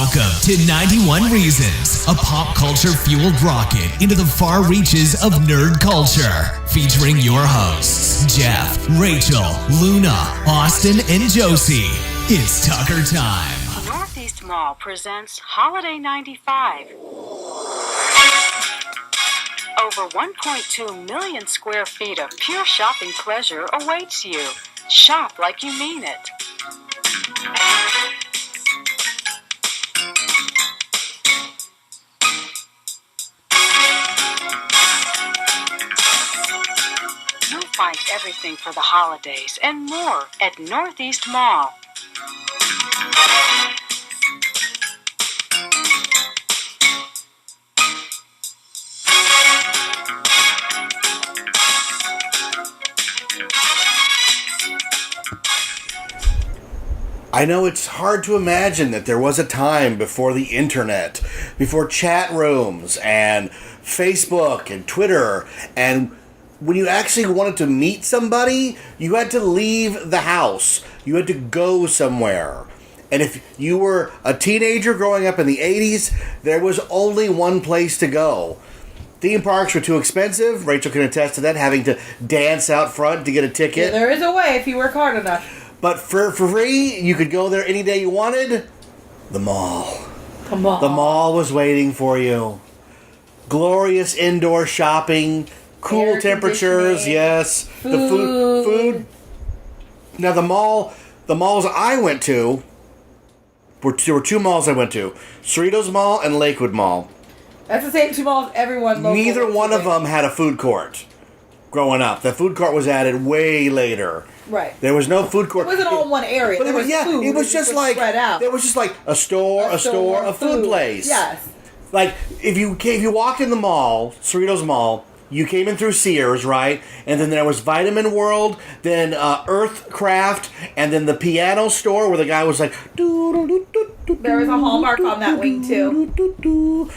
Welcome to 91 Reasons, a pop culture fueled rocket into the far reaches of nerd culture. Featuring your hosts, Jeff, Rachel, Luna, Austin, and Josie. It's Tucker time. Northeast Mall presents Holiday 95. Over 1.2 million square feet of pure shopping pleasure awaits you. Shop like you mean it. You'll find everything for the holidays and more at Northeast Mall. I know it's hard to imagine that there was a time before the internet, before chat rooms and Facebook and Twitter, and when you actually wanted to meet somebody, you had to leave the house. You had to go somewhere. And if you were a teenager growing up in the 80s, there was only one place to go. Theme parks were too expensive. Rachel can attest to that, having to dance out front to get a ticket. Yeah, there is a way if you work hard enough. But for free, you could go there any day you wanted. The mall. Come on. The mall was waiting for you. Glorious indoor shopping, cool Air temperatures, conditioning, yes. The food. Now the malls I went to, there were two malls I went to. Cerritos Mall and Lakewood Mall. That's the same two malls everyone local. Neither one of them had a food court growing up. The food court was added way later. Right. There was no food court. It wasn't all in one area. But there was food. it was just like spread out. there was just like a store, a food place. Yes. Like if you walked in the mall, Cerritos Mall, you came in through Sears, right? And then there was Vitamin World, then Earthcraft, and then the piano store where the guy was like. There was a Hallmark on that wing too.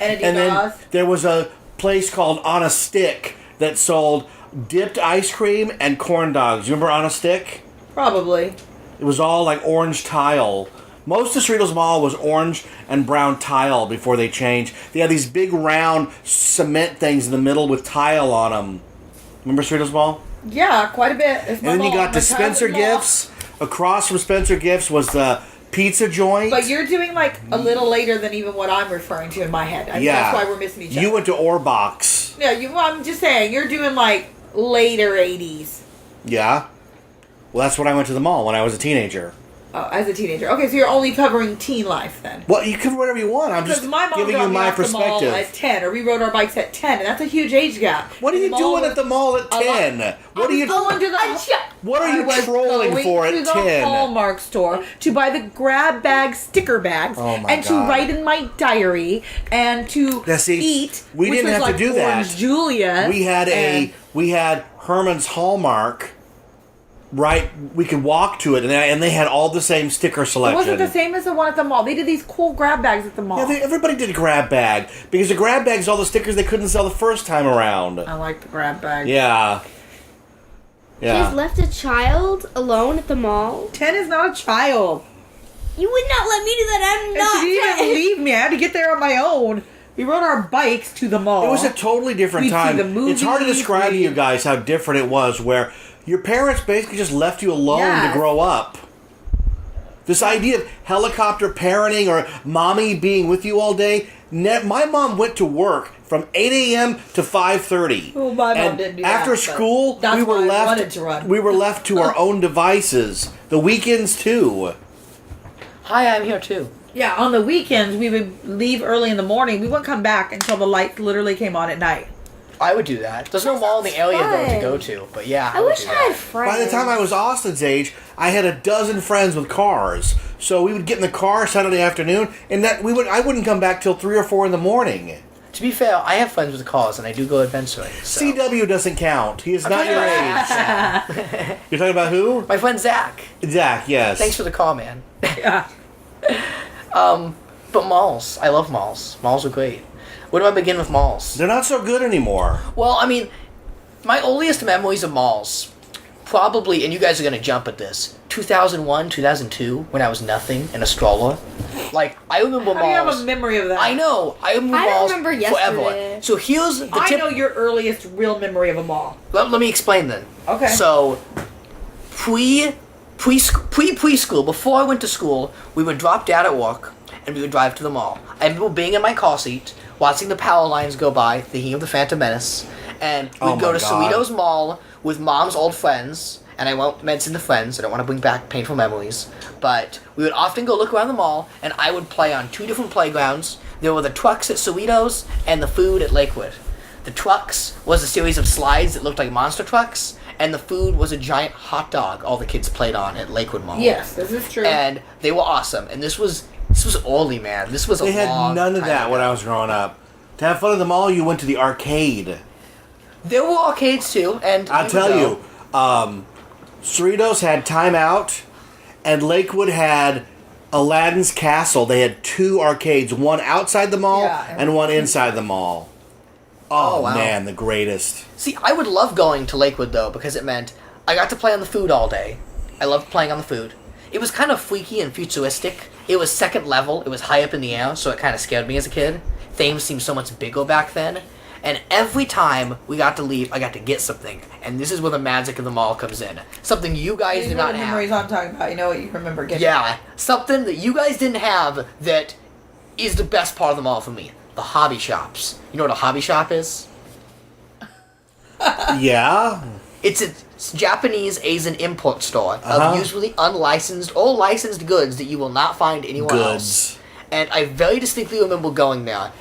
And then there was a place called On a Stick that sold dipped ice cream and corn dogs. You remember On a Stick? Probably. It was all like orange tile. Most of Cerritos Mall was orange and brown tile before they changed. They had these big round cement things in the middle with tile on them. Remember Cerritos Mall? Yeah, quite a bit. And then you got to Spencer Gifts. Across from Spencer Gifts was the pizza joint. But you're doing like a little later than even what I'm referring to in my head. I mean, yeah. That's why we're missing each other. You went to Orbox. Yeah, I'm just saying, you're doing like later 80s. Yeah. Well, that's when I went to the mall when I was a teenager. Oh, as a teenager. Okay, so you're only covering teen life then. Well, you cover whatever you want. I'm because just my mom giving you my perspective. The mall at 10, or we rode our bikes at 10, and that's a huge age gap. What are you doing at the mall at 10? What are you going to the? What are you trolling for at 10? I was going to the Hallmark store to buy the grab bag sticker bags, and to write in my diary, and to eat. We didn't have to do that. Orange Julia. We had Herman's Hallmark. Right, we could walk to it, and they had all the same sticker selection. It wasn't the same as the one at the mall. They did these cool grab bags at the mall. Yeah, everybody did a grab bag because the grab bag's all the stickers they couldn't sell the first time around. I like the grab bag. Yeah. You guys left a child alone at the mall? 10 is not a child. You would not let me do that. I'm not. She didn't even leave me. I had to get there on my own. We rode our bikes to the mall. It was a totally different time. It's hard to describe to you guys how different it was, where your parents basically just left you alone to grow up. This idea of helicopter parenting or mommy being with you all day. My mom went to work from 8 a.m. to 5:30. Oh, my mom didn't do that. After school, we were left to our own devices. The weekends too. Hi, I'm here too. Yeah, on the weekends we would leave early in the morning. We wouldn't come back until the lights literally came on at night. I would do that. There's no mall in the area though to go to, but yeah, I wish I had friends. By the time I was Austin's age, I had a dozen friends with cars. So we would get in the car Saturday afternoon, and I wouldn't come back till 3 or 4 in the morning. To be fair, I have friends with cars, and I do go adventuring. So. CW doesn't count. He is not your age. You're talking about who? My friend Zach. Zach, yes. Thanks for the call, man. Yeah. But malls. I love malls. Malls are great. Where do I begin with malls? They're not so good anymore. Well, I mean, my earliest memories of malls, probably, and you guys are going to jump at this, 2001, 2002, when I was nothing in a stroller. Like, I remember malls. How do you have a memory of that? I know. I remember I don't malls remember forever. yesterday. So here's the I tip. know your earliest real memory of a mall. Let me explain then. Okay. So, preschool, before I went to school, we would drop Dad at work, and we would drive to the mall. I remember being in my car seat, watching the power lines go by, thinking of the Phantom Menace, and we'd go to Cerritos Mall with Mom's old friends, and I won't mention the friends, I don't want to bring back painful memories, but we would often go look around the mall, and I would play on 2 different playgrounds. There were the trucks at Cerritos, and the food at Lakewood. The trucks was a series of slides that looked like monster trucks, and the food was a giant hot dog all the kids played on at Lakewood Mall. Yes, this is true. And they were awesome. And this was early, man. This was a They long had none of time that ago. when I was growing up. To have fun at the mall, you went to the arcade. There were arcades too, and I'll tell you, Cerritos had Time Out, and Lakewood had Aladdin's Castle. They had 2 arcades, one outside the mall and one inside the mall. Oh, wow. man, the greatest. See, I would love going to Lakewood though, because it meant I got to play on the food all day. I loved playing on the food. It was kind of freaky and futuristic. It was second level. It was high up in the air, so it kind of scared me as a kid. Things seemed so much bigger back then. And every time we got to leave, I got to get something. And this is where the magic of the mall comes in. Something you guys did not the have. memories I'm talking about. You know what you remember getting. Yeah, something that you guys didn't have that is the best part of the mall for me. The hobby shops. You know what a hobby shop is? Yeah? It's a Japanese Asian import store of usually unlicensed or licensed goods that you will not find anywhere else. And I very distinctly remember going there,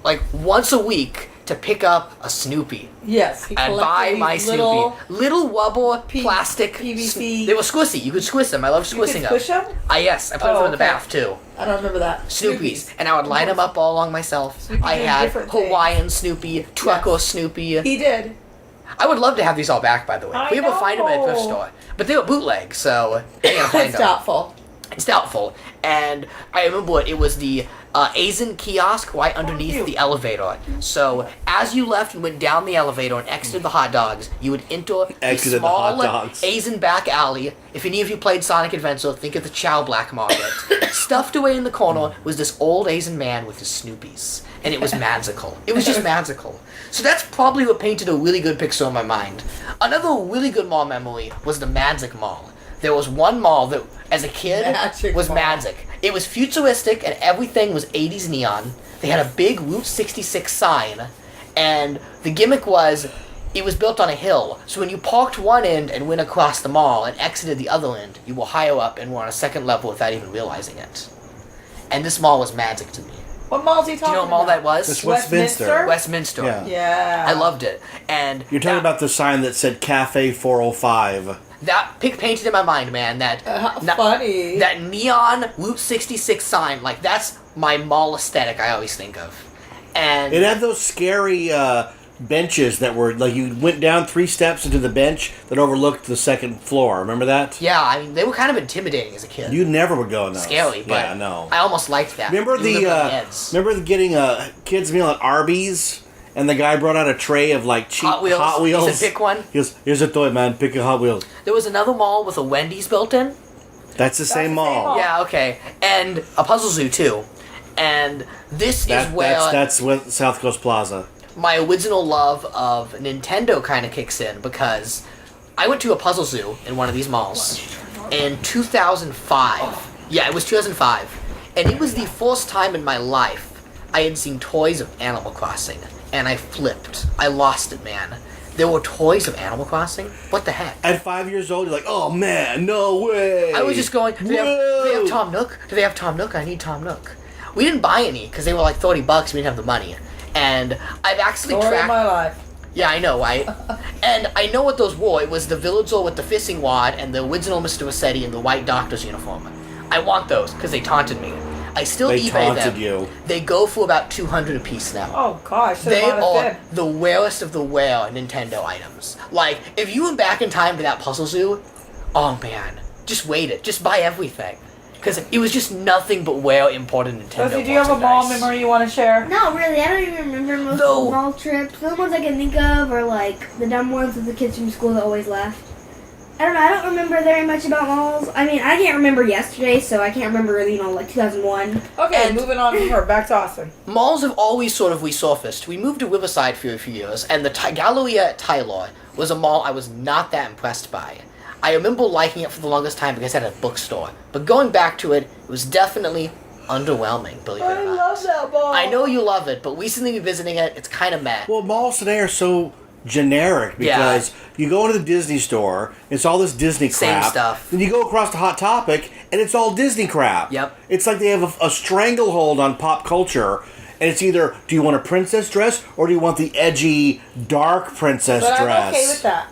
like once a week, to pick up a Snoopy. Yes. He And buy collected my these little Snoopy. Little rubber, plastic. PVC. They were squishy. You could squish them. I love You could squishing squish them? Yes, I put them in the okay. bath too. I don't remember that. Snoopies. And I would line them up all along myself. Snoopy I did had different things. Hawaiian Snoopy, trucker Snoopy. He did. I would love to have these all back, by the way. I We able to find them at a thrift know. store. But they were bootleg, so I gotta find It's them. doubtful. It's doubtful. And I remember it was the Asian kiosk right underneath the elevator. So as you left and went down the elevator and exited the hot dogs, you would enter a Exited the hot small dogs. Asian back alley. If any of you played Sonic Adventure, think of the Chow Black Market. Stuffed away in the corner was this old Asian man with his Snoopies. And it was magical. It was just magical. So that's probably what painted a really good picture in my mind. Another really good mall memory was the Magic Mall. There was one mall that, as a kid, Magic was Mall. magic. It was futuristic and everything was 80s neon. They had a big Route 66 sign. And the gimmick was, it was built on a hill. So when you parked one end and went across the mall and exited the other end, you were higher up and were on a second level without even realizing it. And this mall was magic to me. What mall's he Do talking you know what mall about? that was? It's Westminster. Westminster. Yeah. Yeah. I loved it. And You're talking about the sign that said Cafe 405. that painted in my mind, man. That funny. That neon Route 66 sign, like that's my mall aesthetic. I always think of. And It had those scary benches that were like you went down 3 steps into the bench that overlooked the second floor. Remember that? yeah, I mean they were kind of intimidating as a kid. You never would go in those. Scary, but yeah, no. I almost liked that. Remember You lived on the edge. remember getting a kids meal at Arby's, and the guy brought out a tray of like cheap Hot Wheels. He Wheels. said, "Pick one." He goes, "Here's a toy, man. Pick a Hot Wheels." There was another mall with a Wendy's built in. That's the same the mall. same mall. Yeah, okay, and a Puzzle Zoo too. And this is where That's with South Coast Plaza. my original love of Nintendo kind of kicks in, because I went to a Puzzle Zoo in one of these malls in 2005. Yeah, it was 2005. And it was the first time in my life I had seen toys of Animal Crossing. And I flipped. I lost it, man. There were toys of Animal Crossing? What the heck? At 5 years old, you're like, "Oh man, no way!" I was just going, do they have Whoa. Tom Nook? Do they have Tom Nook? I need Tom Nook. We didn't buy any because they were like $30. We didn't have the money. And I've actually Story of tracked... my life. Yeah, I know, right? And I know what those were. It was the villager with the fishing rod and the original Mr. Rossetti in the white doctor's uniform. I want those because they taunted me. I still They eBay taunted them. you. They go for about $200 a piece now. Oh gosh, so They not a are bit. the rarest of the rare Nintendo items. Like, if you went back in time to that Puzzle Zoo, oh man, just wait it. Just buy everything. Because it was just nothing but rare imported Nintendo Rosie, do you have a mall merchandise. memory you want to share? Not really. I don't even remember most No. of the mall trips. The only ones I can think of are like the dumb ones with the kids from school that always left. I don't know. I don't remember very much about malls. I mean, I can't remember yesterday, so I can't remember, like 2001. Okay, And- moving on from her. Back to Austin. Malls have always sort of resurfaced. We moved to Riverside for a few years, and the Galleria at Tyler was a mall I was not that impressed by. I remember liking it for the longest time because it had a bookstore. But going back to it, it was definitely underwhelming, believe it or not. that mall. I know you love it, but recently revisiting it, it's kind of meh. Well, malls today are so generic because you go into the Disney store, it's all this Disney crap. Same stuff. Then you go across to Hot Topic, and it's all Disney crap. Yep. It's like they have a stranglehold on pop culture, and it's either, do you want a princess dress, or do you want the edgy, dark princess But dress? I'm okay with that.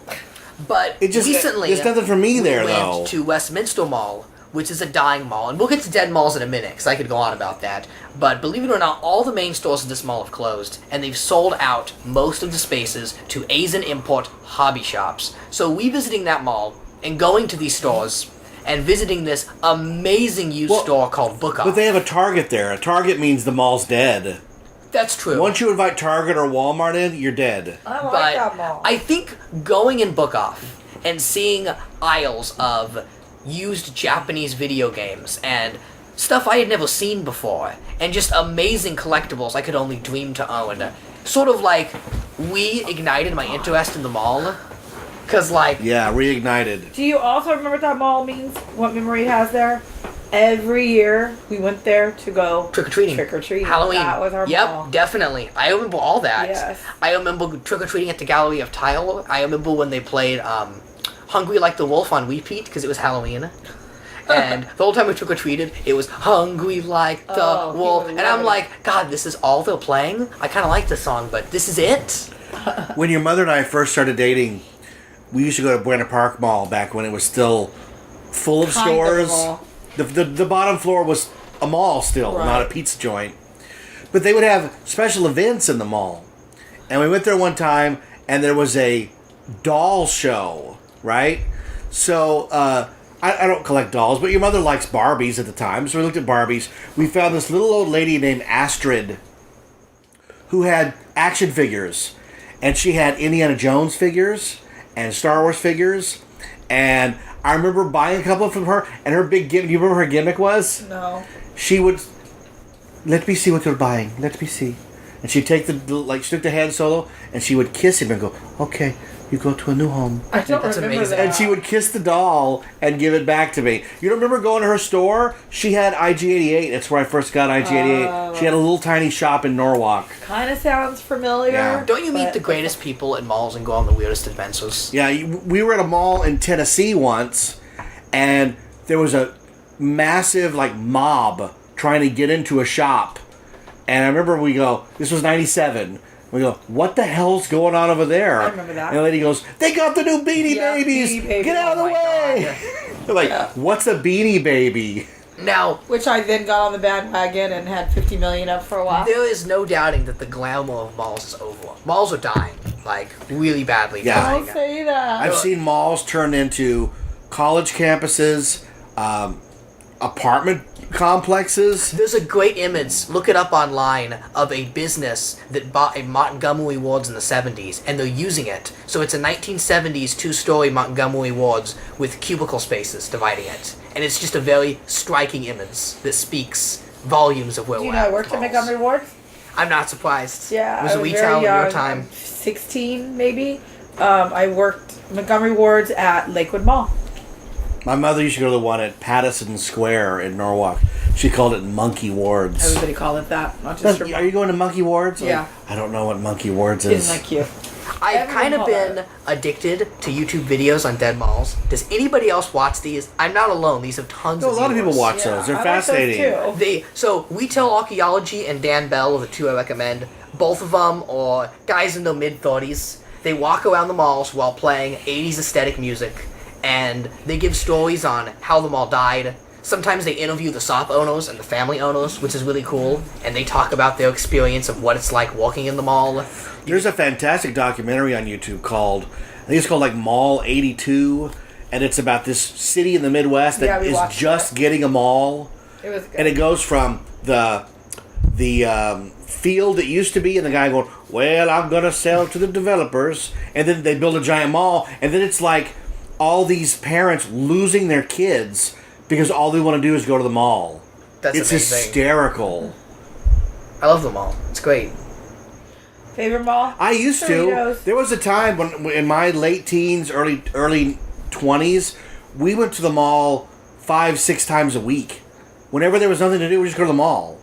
But It just, recently, there's nothing for me there, we though. went to Westminster Mall, which is a dying mall, and we'll get to dead malls in a minute, because I could go on about that. But believe it or not, all the main stores of this mall have closed, and they've sold out most of the spaces to Asian import hobby shops. So revisiting that mall, and going to these stores, and visiting this amazing used store called Book Off. But they have a Target there. A Target means the mall's dead. That's true. Once you invite Target or Walmart in, you're dead. I like But that mall. I think going in Book Off and seeing aisles of used Japanese video games and stuff I had never seen before, and just amazing collectibles I could only dream to own, sort of like reignited my interest in the mall. Cause like Yeah, reignited. Do you also remember what that mall means? What memory it has there? Every year we went there to go trick-or-treating. Trick-or-treating. Halloween. That was our Yep, mall. definitely. I remember all that. Yes. I remember trick-or-treating at the Gallery of Tile. I remember when they played Hungry Like the Wolf on repeat because it was Halloween. And the whole time we trick-or-treated, it was Hungry Like the Oh, Wolf. people And I'm love it. like, God, this is all they're playing? I kind of like the song, but this is it? When your mother and I first started dating, we used to go to Buena Park Mall back when it was still full of Kind of a stores. mall. The bottom floor was a mall still, Right. not a pizza joint. But they would have special events in the mall. And we went there one time, and there was a doll show, right? So, I don't collect dolls, but your mother likes Barbies at the time, so we looked at Barbies. We found this little old lady named Astrid who had action figures. And she had Indiana Jones figures and Star Wars figures. And I remember buying a couple from her, and her big gimmick, do you remember her gimmick was? No. She would, let me see what you're buying, let me see. And she'd take she took the Han Solo, and she would kiss him and go, okay, you go to a new home. I don't That's remember amazing. that. And she would kiss the doll and give it back to me. You don't remember going to her store? She had IG-88. That's where I first got IG-88. She had a little tiny shop in Norwalk. Kind of sounds familiar. Yeah. Don't you meet but- the greatest people at malls and go on the weirdest adventures? Yeah, we were at a mall in Tennessee once, and there was a massive, mob trying to get into a shop. And I remember we go, this was 97. We go, what the hell's going on over there? I remember that. And the lady goes, they got the new Beanie Yeah, Babies! Beanie Babies. Get out of the Oh my way! They're like, what's a Beanie Baby? Now, Which I then got on the bandwagon and had 50 million up for a while. there is no doubting that the glamour of malls is over. Malls are dying, really badly Yeah. dying. Don't say that. I've seen malls turn into college campuses, apartment complexes. There's a great image, look it up online, of a business that bought a Montgomery Wards in the 70s, and they're using it. So it's a 1970s two-story Montgomery Wards with cubicle spaces dividing it. And it's just a very striking image that speaks volumes of where Do you we're know at I worked with at malls. Montgomery Ward? I'm not surprised. Yeah, It was I a was retail very in young. your time. 16 maybe. I worked Montgomery Wards at Lakewood Mall. My mother used to go to the one at Pattison Square in Norwalk. She called it Monkey Wards. Everybody called it that. Not just Are you going to Monkey Wards? Yeah. I don't know what Monkey Wards is. Isn't that cute? I've Everyone kind of called been it. addicted to YouTube videos on dead malls. Does anybody else watch these? I'm not alone. These have tons No, of a lot of people viewers. watch those. They're I like those fascinating. too. So Retail Archaeology and Dan Bell are the two I recommend. Both of them are guys in their mid-30s. They walk around the malls while playing 80s aesthetic music, and they give stories on how the mall died. Sometimes they interview the shop owners and the family owners, which is really cool, and they talk about their experience of what it's like walking in the mall. There's a fantastic documentary on YouTube called, I think it's called Mall 82, and it's about this city in the Midwest Yeah, that we is watched just getting a mall. It was good. And it goes from the field it used to be, and the guy going, well, I'm going to sell to the developers, and then they build a giant mall, and then it's like all these parents losing their kids because all they want to do is go to the mall. It's amazing. hysterical. I love the mall. It's great. Favorite mall? I used to. There was a time when, in my late teens, early 20s, we went to the mall 5-6 times a week. Whenever there was nothing to do, we just go to the mall.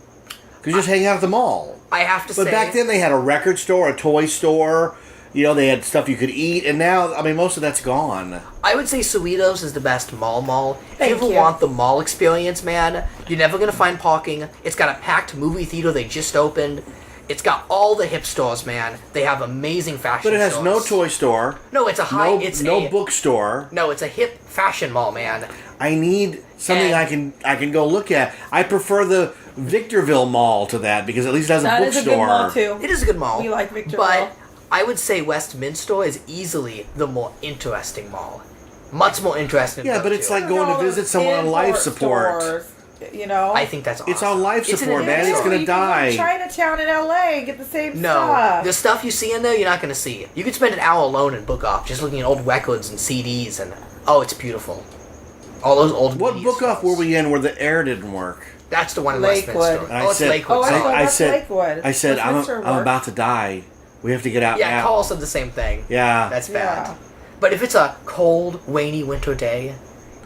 Because you just hang out at the mall. I have to say... But back then they had a record store, a toy store. You know, they had stuff you could eat. And now, I mean, most of that's gone. I would say Cerritos is the best mall. Thank If you you. want the mall experience, man, you're never going to find parking. It's got a packed movie theater they just opened. It's got all the hip stores, man. They have amazing fashion But it has stores. no toy store. No, it's a high... No bookstore. No, it's a hip fashion mall, man. I need something And- I can go look at. I prefer the Victorville Mall to that because at least it has a That is bookstore. a good mall, too. It is a good mall. We like Victorville. But I would say Westminster is easily the more interesting mall. Much more interesting. Yeah, to but go it's to. like going to visit someone on life support. Stores, you know? I think that's awesome. It's on life It's an support, man. It's adventure. gonna You can go die. to Chinatown in LA and get the same No, stuff. the stuff you see in there, you're not going to see. You could spend an hour alone in Book Off just looking at old records and CDs, and oh, it's beautiful. All those old. What movies. book off were we in where the air didn't work? That's the one in Lakewood. Westminster. And Oh, it's Lakewood. Oh, I sorry. thought that's said, Lakewood. I said, Westminster I'm worked. about to die. We have to get out Yeah, now. Carl said the same thing. Yeah. That's bad. Yeah. But if it's a cold, rainy winter day,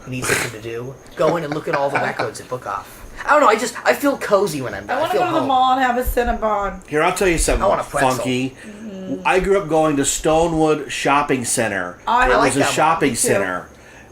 you need something to do, go in and look at all the records at Book Off. I don't know, I feel cozy when I'm done. I want to feel go to the home. mall and have a Cinnabon. Here, I'll tell you something I want a pretzel. funky. I grew up going to Stonewood Shopping Center. I It like was a that one. shopping Me too. center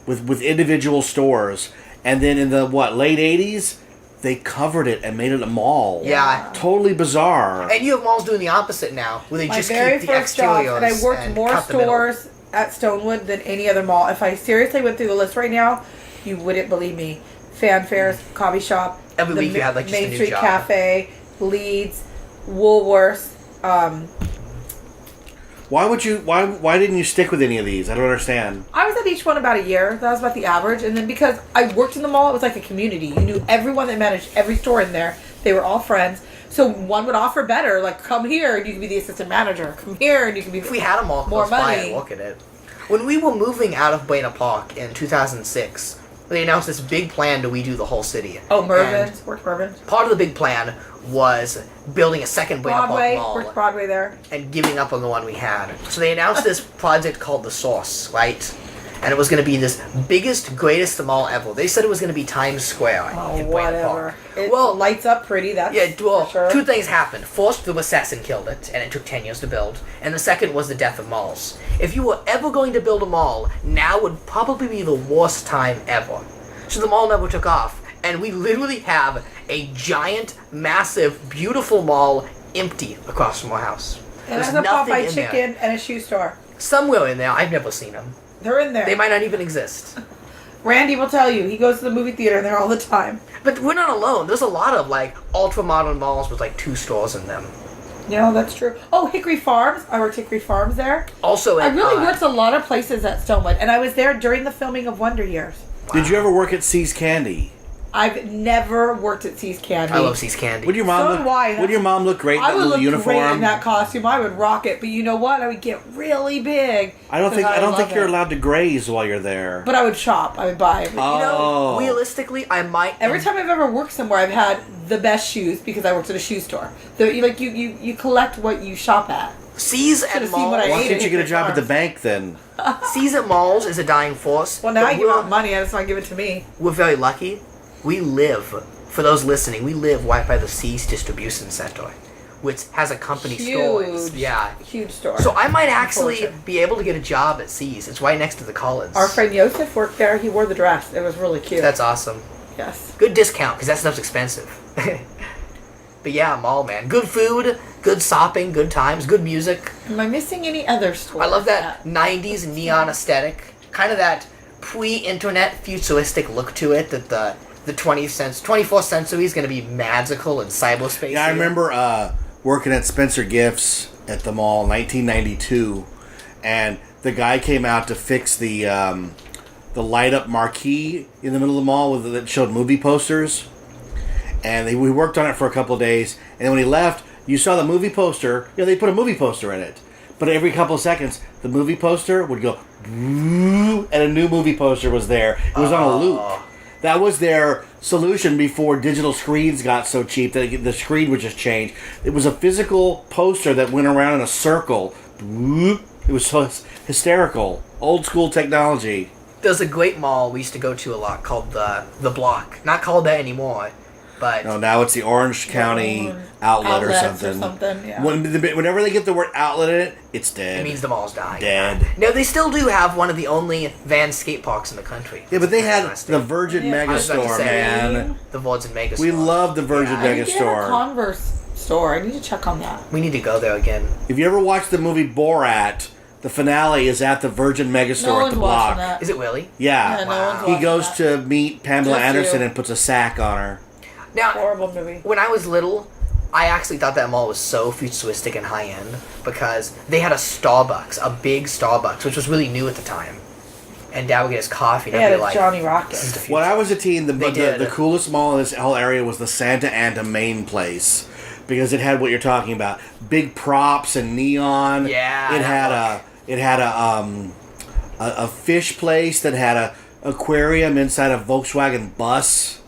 with individual stores. And then in the, late 80s, they covered it and made it a mall. Yeah. Totally bizarre. And you have malls doing the opposite now, where they My just very keep the first job, exteriors and I worked more cut the middle. stores at Stonewood than any other mall. If I seriously went through the list right now, you wouldn't believe me. Fanfares, Coffee Shop, Every the week you had, like, just a Main new Street job. Cafe, Leeds, Woolworths. Why didn't you stick with any of these? I don't understand. I was at each one about a year. That was about the average. And then because I worked in the mall, it was like a community. You knew everyone that managed every store in there. They were all friends. So one would offer better, like, come here and you can be the assistant manager. Come here and you can be If we had a mall more close by, money. I'd look at it. When we were moving out of Buena Park in 2006, they announced this big plan to redo the whole city. Oh, And Mervyn's. Worked Mervyn's. part of the big plan was building a second Buena Broadway. Park Worked mall Broadway there. and giving up on the one we had. So they announced this project called The Source, right? And it was going to be this biggest, greatest mall ever. They said it was going to be Times Square Oh, in Buena whatever. Park. It Well, lights up pretty. That's yeah, well, for sure. two things happened. First, the recession killed it, and it took 10 years to build. And the second was the death of malls. If you were ever going to build a mall, now would probably be the worst time ever. So the mall never took off. And we literally have a giant, massive, beautiful mall empty across from our house. And There's there's a nothing Popeye in there. chicken and a shoe store. Somewhere in there, I've never seen them. They're in there. They might not even exist. Randy will tell you. He goes to the movie theater there all the time. But we're not alone. There's a lot of, like, ultra-modern malls with, like, 2 stores in them. Yeah, that's true. Oh, Hickory Farms. I worked Hickory Farms there. Also, I at, really worked a lot of places at Stonewood, and I was there during the filming of Wonder Years. Did you ever work at See's Candy? I've never worked at See's Candy. I love See's Candy. Would your mom So look? do I. Would your mom look great in I that would little look uniform? great in that costume. I would rock it. But you know what? I would get really big. I don't think 'cause love you're it. allowed to graze while you're there. But I would shop. I would buy everything. You know, Oh. realistically, I might... Every time I've ever worked somewhere, I've had the best shoes because I worked at a shoe store. You collect what you shop at. Seas at Should've seen what I malls. Why ate can't you get a Hickory job at the Farms. bank then? Seas at malls is a dying force. Well, now but I give out money. I just want to give it to me. We're very lucky. We live, for those listening, we live right by the Seas Distribution Center, which has a company stores. Huge. Yeah. Huge store. So I might actually Unfortunate. be able to get a job at Seas. It's right next to the Collins. Our friend Yosef worked there. He wore the dress. It was really cute. That's awesome. yes. Good discount, because that stuff's expensive. But yeah, mall, man. Good food, good shopping, good times, good music. Am I missing any other stores? I love that 90s neon aesthetic. Kind of that pre-internet futuristic look to it that the 24th century is going to be magical and cyberspace. Yeah, I remember working at Spencer Gifts at the mall in 1992, and the guy came out to fix the light up marquee in the middle of the mall that showed movie posters. And we worked on it for a couple of days, and then when he left, you saw the movie poster. They put a movie poster in it, But every couple of seconds, the movie poster would go, and a new movie poster was there. It was on a loop. That was their solution before digital screens got so cheap that the screen would just change. It was a physical poster that went around in a circle. It was so hysterical. Old school technology. There's a great mall we used to go to a lot called the Block. Not called that anymore, but No, now it's the Orange County outlet or something. Yeah. Whenever they get the word outlet in it, it's dead. it means the mall's dying. Dead. No, they still do have one of the only van skate parks in the country. Yeah, but they had Interesting. the Virgin Yeah, I was about to Megastore, say, man. The Virgin Megastore. We love the Virgin I think they have a Megastore. Converse store. I need to check on that. We need to go there again. If you ever watched the movie Borat, the finale is at the Virgin Megastore No at one's the watching block. that. Is it really? Yeah. Yeah, no one's He watching goes that. to meet Pamela Just Anderson you. and puts a sack on her. Now, Horrible movie. when I was little, I actually thought that mall was so futuristic and high end because they had a Starbucks, a big Starbucks, which was really new at the time. And Dad would get his coffee, and Yeah, I'd be it's like, Johnny Rocket. "This is the future." When I was a teen, They did. the coolest mall in this whole area was the Santa Ana main place. Because it had what you're talking about. Big props and neon. Yeah, It that had a fish place that had a aquarium inside a Volkswagen bus.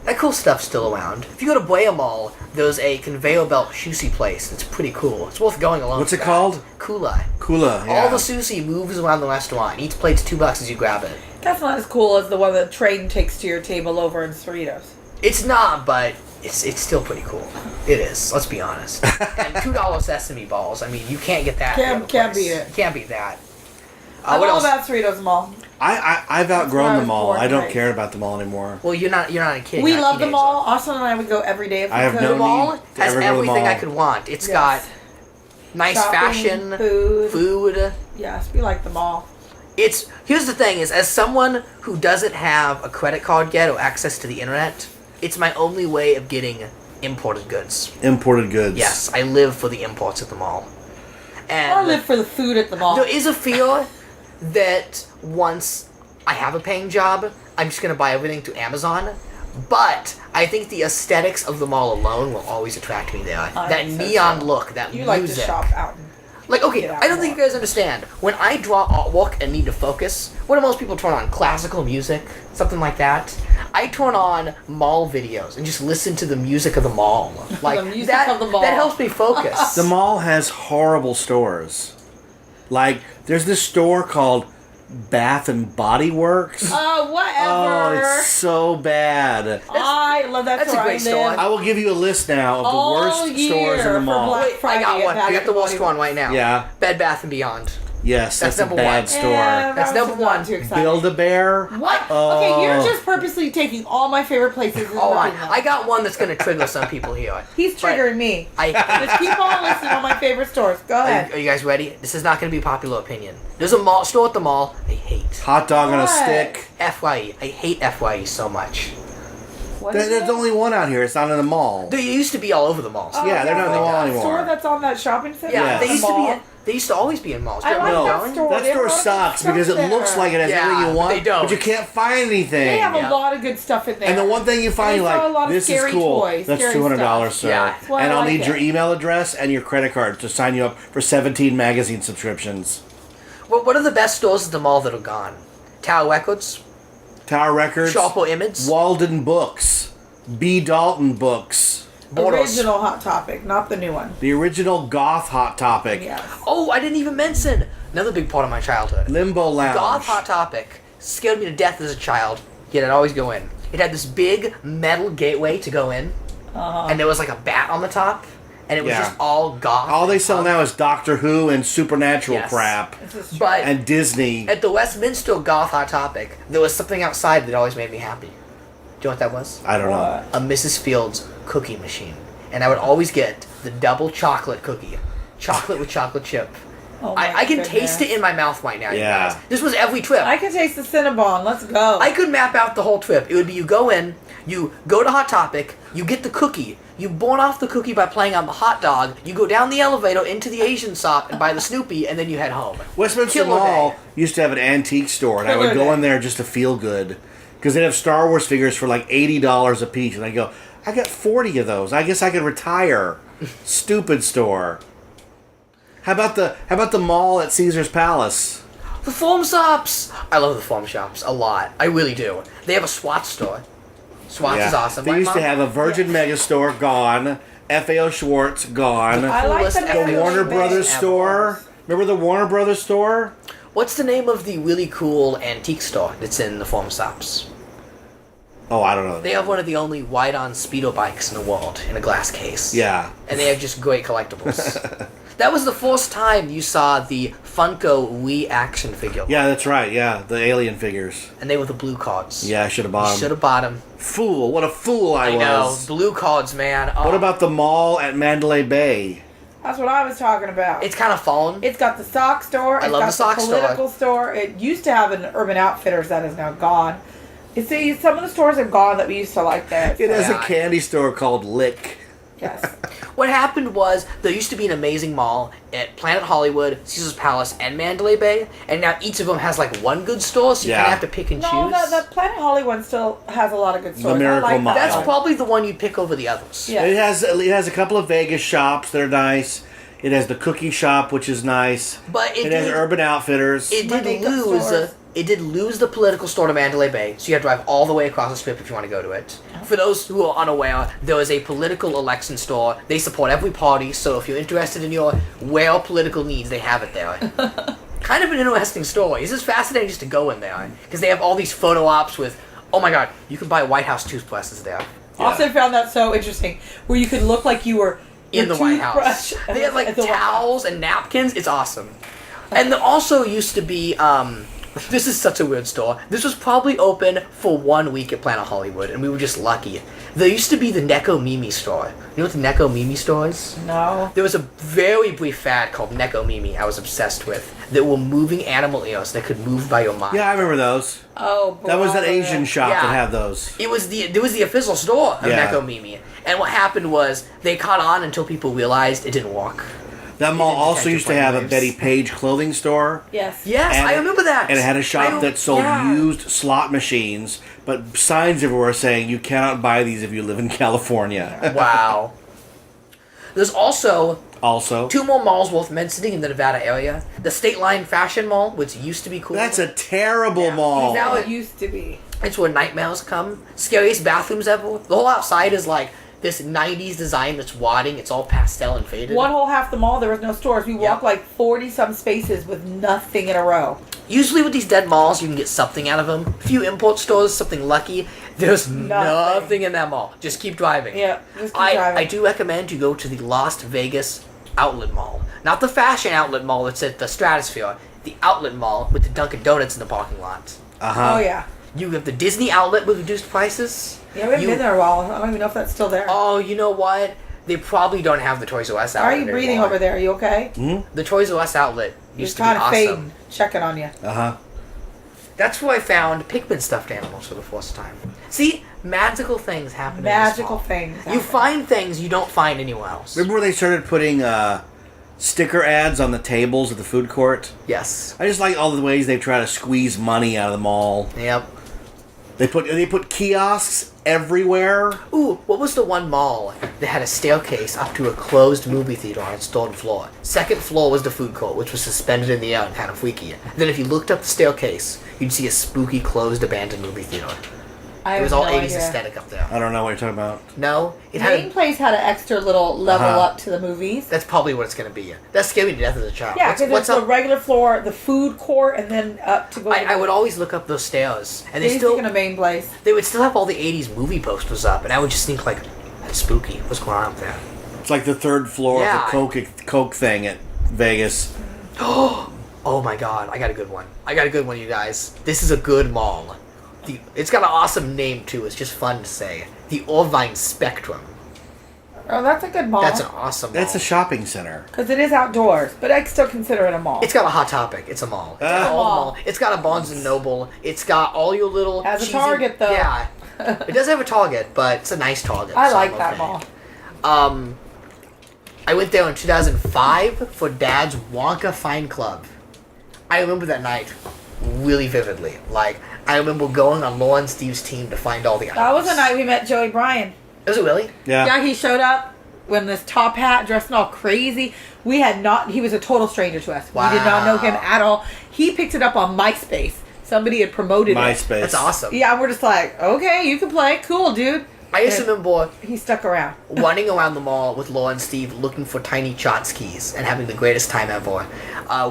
That cool stuff's still around. If you go to Boya Mall, there's a conveyor belt sushi place. It's pretty cool. It's worth going along. What's for it that. called? Kula. Kula, yeah. All the sushi moves around the restaurant. Each plate's $2 as you grab it. That's not as cool as the one that train takes to your table over in Cerritos. It's not, but it's still pretty cool. It is. Let's be honest. And $2 sesame balls. I mean, you can't get that. Can't- in the can't place. beat it. You can't beat that. I'm What all else? about Cerritos Mall. I've where outgrown I the was mall. born I don't and care about the mall anymore. Well, you're not a kid. We you're a love the teenager. mall. Austin and I would go every day if we I have could. no The mall need to has ever go to the everything I mall. could want. It's Yes. got nice Shopping, fashion, food. food. Yes, we like the mall. Here's the thing is, as someone who doesn't have a credit card yet or access to the internet, it's my only way of getting imported goods. Imported goods. Yes, I live for the imports at the mall. And I live for the food at the mall. there is a fear that once I have a paying job, I'm just going to buy everything through Amazon. But I think the aesthetics of the mall alone will always attract me there. That so neon too. look, that You music. like to shop out. Like, okay, Get out I don't think more. you guys understand. When I draw artwork and need to focus, what do most people turn on? Classical music? Something like that? I turn on mall videos and just listen to the music of the mall. Like, The music that, of the mall. that helps me focus. The mall has horrible stores. Like, there's this store called Bath and Body Works. Whatever. Oh, it's so bad. I love that That's a store. great I store. live I will give you a list now of the all worst year stores in the for mall. Black Wait, I Friday got at one. I Bath got the and worst Body one right now. Yeah. Bed Bath & Beyond. Yes, That's that's a number bad one. store. Yeah, That's that number was not one. Too exciting. Build-A-Bear. What? Okay, you're just purposely taking all my favorite places and Hold on. working them. I got one that's going to trigger some people here. He's But triggering me. I Just keep on listening to my favorite stores. Go ahead. Are you guys ready? This is not going to be popular opinion. There's a mall store at the mall I hate. Hot dog on a What? stick. FYE. I hate FYE so much. What is There's it? only one out here. It's not in the mall. They used to be all over the malls. Oh, Yeah, they're not in the like mall that anymore. Store that's on that shopping center. Yeah, Yeah. they used to Mall. be. They used to always be in malls. I Do you like remember that going? store. That They have store a lot of sucks stuff because it there. looks like it has Yeah, everything you want, they don't. but you can't find anything. They have Yeah. a lot of good stuff in there. And the one thing you find, I you're saw a lot like, of this is scary cool. toys, That's scary $200, stuff. sir. Yeah. That's why And I I'll like need it. your email address and your credit card to sign you up for 17 magazine subscriptions. What are the best stores at the mall that are gone? Tower Records, Tower Records, Shoppo Image, Walden Books, B. Dalton Books, Boros. Original Hot Topic, not the new one. the original Goth Hot Topic, Yes. Oh, I didn't even mention another big part of my childhood. Limbo Lounge. Goth Hot Topic scared me to death as a child, yet I'd always go in. It had this big metal gateway to go in, and there was like a bat on the top, and it was Yeah. just all goth. All they and sell punk. now is Doctor Who and supernatural Yes. crap This is true. But and Disney. at the Westminster Goth Hot Topic, there was something outside that always made me happy. Do you know what that was? I don't know. What? A Mrs. Fields cookie machine. And I would always get the double chocolate cookie. Chocolate with chocolate chip. Oh my I can goodness. taste it in my mouth right now, you Yeah. guys. This was every trip. I can taste the Cinnabon. Let's go. I could map out the whole trip. It would be you go in, you go to Hot Topic, you get the cookie, you burn off the cookie by playing on the hot dog, you go down the elevator into the Asian shop and buy the Snoopy, and then you head home. Westminster Killer Mall day. used to have an antique store, and I Killer would go day. in there just to feel good. Because they'd have Star Wars figures for like $80 a piece, and I go, I got 40 of those. I guess I could retire. Stupid store. How about the mall at Caesar's Palace? The Foam Shops! I love the Foam Shops a lot. I really do. They have a SWAT store. SWAT is awesome. They used to have a Virgin Megastore, gone. FAO Schwartz, gone. I like coolest the FAO Warner Brothers ever. store. Remember the Warner Brothers store? What's the name of the really cool antique store that's in the Foam Shops? Oh, I don't know. They have one of the only wide-on speedo bikes in the world in a glass case. Yeah. And they have just great collectibles. That was the first time you saw the Funko Wii action figure. Yeah, that's right. Yeah, the alien figures. And they were the blue cards. Yeah, I should have bought Should them. have bought them. Fool! What a fool I know. was. Blue cards, man. Oh, What about the mall at Mandalay Bay? That's what I was talking about. It's kind of fallen. It's got the sock store. I love the sock the store. political store. It used to have an Urban Outfitters that is now gone. You see, some of the stores are gone that we used to like there. It has a Yeah. candy store called Lick. Yes. What happened was there used to be an amazing mall at Planet Hollywood, Caesar's Palace, and Mandalay Bay, and now each of them has like one good store, so you kind Yeah. of have to pick and No, choose. the Planet Hollywood still has a lot of good stores. Miracle I like Mile. that That's one. probably the one you pick over the others. Yeah. It has a couple of Vegas shops that are nice. It has the cookie shop, which is nice. But it has did- Urban Outfitters. It My did makeup lose. stores. It did lose the political store to Mandalay Bay, so you had to drive all the way across the strip if you want to go to it. For those who are unaware, there is a political election store. They support every party, so if you're interested in your political needs, they have it there. Kind of an interesting story. It's just fascinating just to go in there because they have all these photo ops with. Oh my God, you can buy White House toothbrushes there. Also found that so interesting, where you could look like you were In the your White House. toothbrush They have like at the White House. towels and napkins. It's awesome. And there also used to be, this is such a weird store. This was probably open for 1 week at Planet Hollywood, and we were just lucky. There used to be the Neko Mimi store. You know what the Neko Mimi store is? No. There was a very brief fad called Neko Mimi I was obsessed with that were moving animal ears that could move by your mind. Yeah, I remember those. Oh, That was that brother. Asian shop Yeah. that had those. It was the official store of Yeah. Neko Mimi. And what happened was they caught on until people realized it didn't work. That mall didn't also detect used to your have a brainwaves. Betty Page clothing store. Yes. Yes, And I remember that. And it had a shop that sold yeah. used slot machines, but signs everywhere saying you cannot buy these if you live in California. Wow. There's also Also, two more malls worth mentioning in the Nevada area. The State Line Fashion Mall, which used to be cool. that's a terrible Yeah. mall. Now It used to be. It's where nightmares come. Scariest bathrooms ever. The whole outside is like this 90s design that's wadding. It's all pastel and faded. One whole half the mall, there was no stores. We walked Yeah. like 40-some spaces with nothing in a row. Usually with these dead malls, you can get something out of them. A few import stores, something lucky. There's nothing in that mall. Just keep driving. Yeah, just keep I driving. do recommend you go to the Las Vegas Outlet Mall. Not the fashion outlet mall that's at the Stratosphere. The outlet mall with the Dunkin' Donuts in the parking lot. Uh-huh. Oh, yeah. You have the Disney outlet with reduced prices. Yeah, we haven't You- been there a while. I don't even know if that's still there. Oh, you know what? They probably don't have the Toys R Us Why outlet are you breathing anymore. over there? Are you okay? The Toys R Us outlet You're used to be kind of awesome. fading. Checking on you. Uh-huh. That's where I found Pikmin stuffed animals for the first time. See, magical things happen. Magical in this mall. things You happen. find things you don't find anywhere else. Remember where they started putting sticker ads on the tables at the food court? Yes. I just like all the ways they try to squeeze money out of the mall. Yep. They put kiosks everywhere. Ooh, what was the one mall that had a staircase up to a closed movie theater on its third floor? Second floor was the food court, which was suspended in the air and kind of freaky. Then if you looked up the staircase, you'd see a spooky, closed, abandoned movie theater. I It was have all no 80s idea. aesthetic up there. I don't know what you're talking about. No? It had Main Place had an extra little level Uh-huh. up to the movies. That's probably what it's going to be. That scared me to death as a child. Yeah, What's- because what's it's the up? regular floor, the food court, and then up to go. I would always look up those stairs, and He's thinking of Main Place. they would still have all the 80s movie posters up, and I would just think like, that's spooky. What's going on up there? It's like the third floor Yeah. of the Coke thing at Vegas. Oh my god, I got a good one. You guys. This is a good mall. It's got an awesome name too. It's just fun to say. The Irvine Spectrum. Oh, that's a good mall. That's an awesome mall. That's a shopping center. Because it is outdoors, but I still consider it a mall. It's got a Hot Topic. It's a mall. It's got Ah. all the Mall. mall. It's got a Barnes and Noble. It's got all your little. Has a cheesy- Target, though. Yeah. It does have a Target, but it's a nice Target. I so like I'm that okay. mall. I went there in 2005 for Dad's Wonka Fine Club. I remember that night really vividly. Like, I remember going on Laura and Steve's team to find all the items. That was the night we met Joey Bryan. Was it really? Yeah. Yeah, he showed up when this top hat, dressing all crazy. He was a total stranger to us. We did not know him at all. He picked it up on MySpace. Somebody had promoted MySpace. That's awesome. Yeah, we're just like, okay, you can play. Cool, dude. I used to remember He stuck around. running around the mall with Laura and Steve looking for tiny tchotchkes and having the greatest time ever.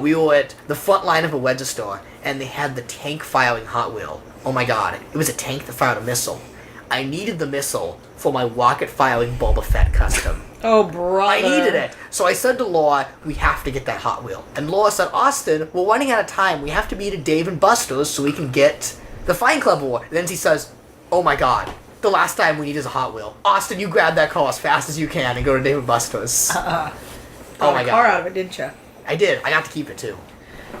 We were at the front line of a Wedge store, and they had the tank firing Hot Wheel. Oh my god, it was a tank that fired a missile. I needed the missile for my rocket-firing Boba Fett custom. Oh, brother. I needed it. So I said to Laura, we have to get that Hot Wheel. And Laura said, Austin, we're running out of time. We have to be to Dave and Buster's so we can get the Fine Club War. And then he says, oh my god, the last time we need is a Hot Wheel. Austin, you grab that car as fast as you can and go to Dave and Buster's. Got Oh my a car god. out of it, didn't you? I did. I got to keep it too.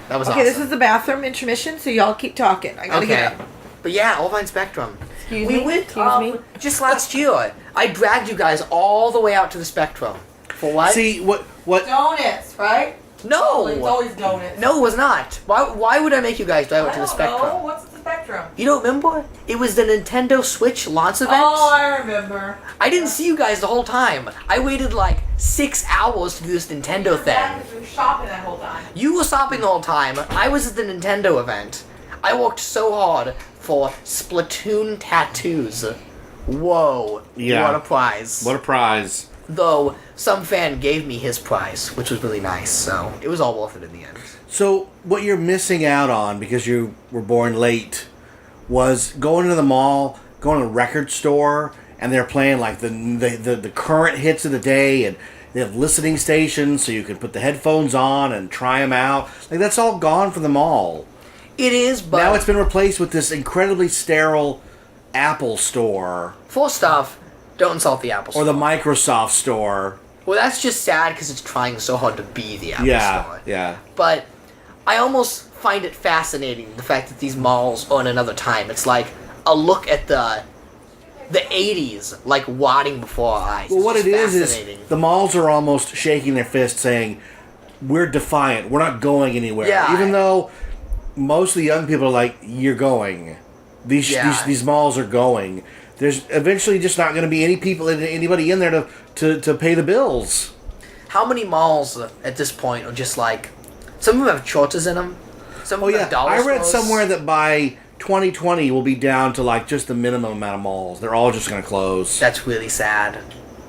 That was Okay, awesome. this is the bathroom intermission, so y'all keep talking. I gotta get up. But yeah, Irvine Spectrum. Excuse we me? went Excuse me? just last year. I dragged you guys all the way out to the Spectrum. For what? See what? Donuts, right? No! It's always donuts. No, it was not. Why would I make you guys drive out to the Spectrum? What's the Spectrum? You don't remember? It was the Nintendo Switch launch event. Oh, I remember. I didn't see you guys the whole time. I waited like 6 hours to do this Nintendo thing. We were shopping that whole time. You were shopping the whole time. I was at the Nintendo event. I worked so hard for Splatoon tattoos. Whoa. Yeah. What a prize. What a prize! Though, some fan gave me his prize, which was really nice, so it was all worth it in the end. So what you're missing out on because you were born late was going to the mall, going to a record store, and they're playing like the current hits of the day, and they have listening stations so you can put the headphones on and try them out. Like that's all gone from the mall. It is, but Now it's been replaced with this incredibly sterile Apple store first off, don't insult the Apple Store. or the Microsoft store. Well, that's just sad because it's trying so hard to be the Apple Yeah, Store. yeah. But I almost find it fascinating, the fact that these malls are in another time. It's like a look at the 80s, like wadding before our eyes. Well, It's what just it is fascinating. the malls are almost shaking their fist saying, we're defiant. We're not going anywhere. Yeah. Even though most of the young people are like, you're going. These malls are going. There's eventually just not going to be anybody in there to pay the bills. How many malls at this point are just like, some of them have churches in them, some Oh of them yeah, have dollar I read stores. somewhere that by 2020 we'll be down to like just the minimum amount of malls. They're all just going to close. That's really sad.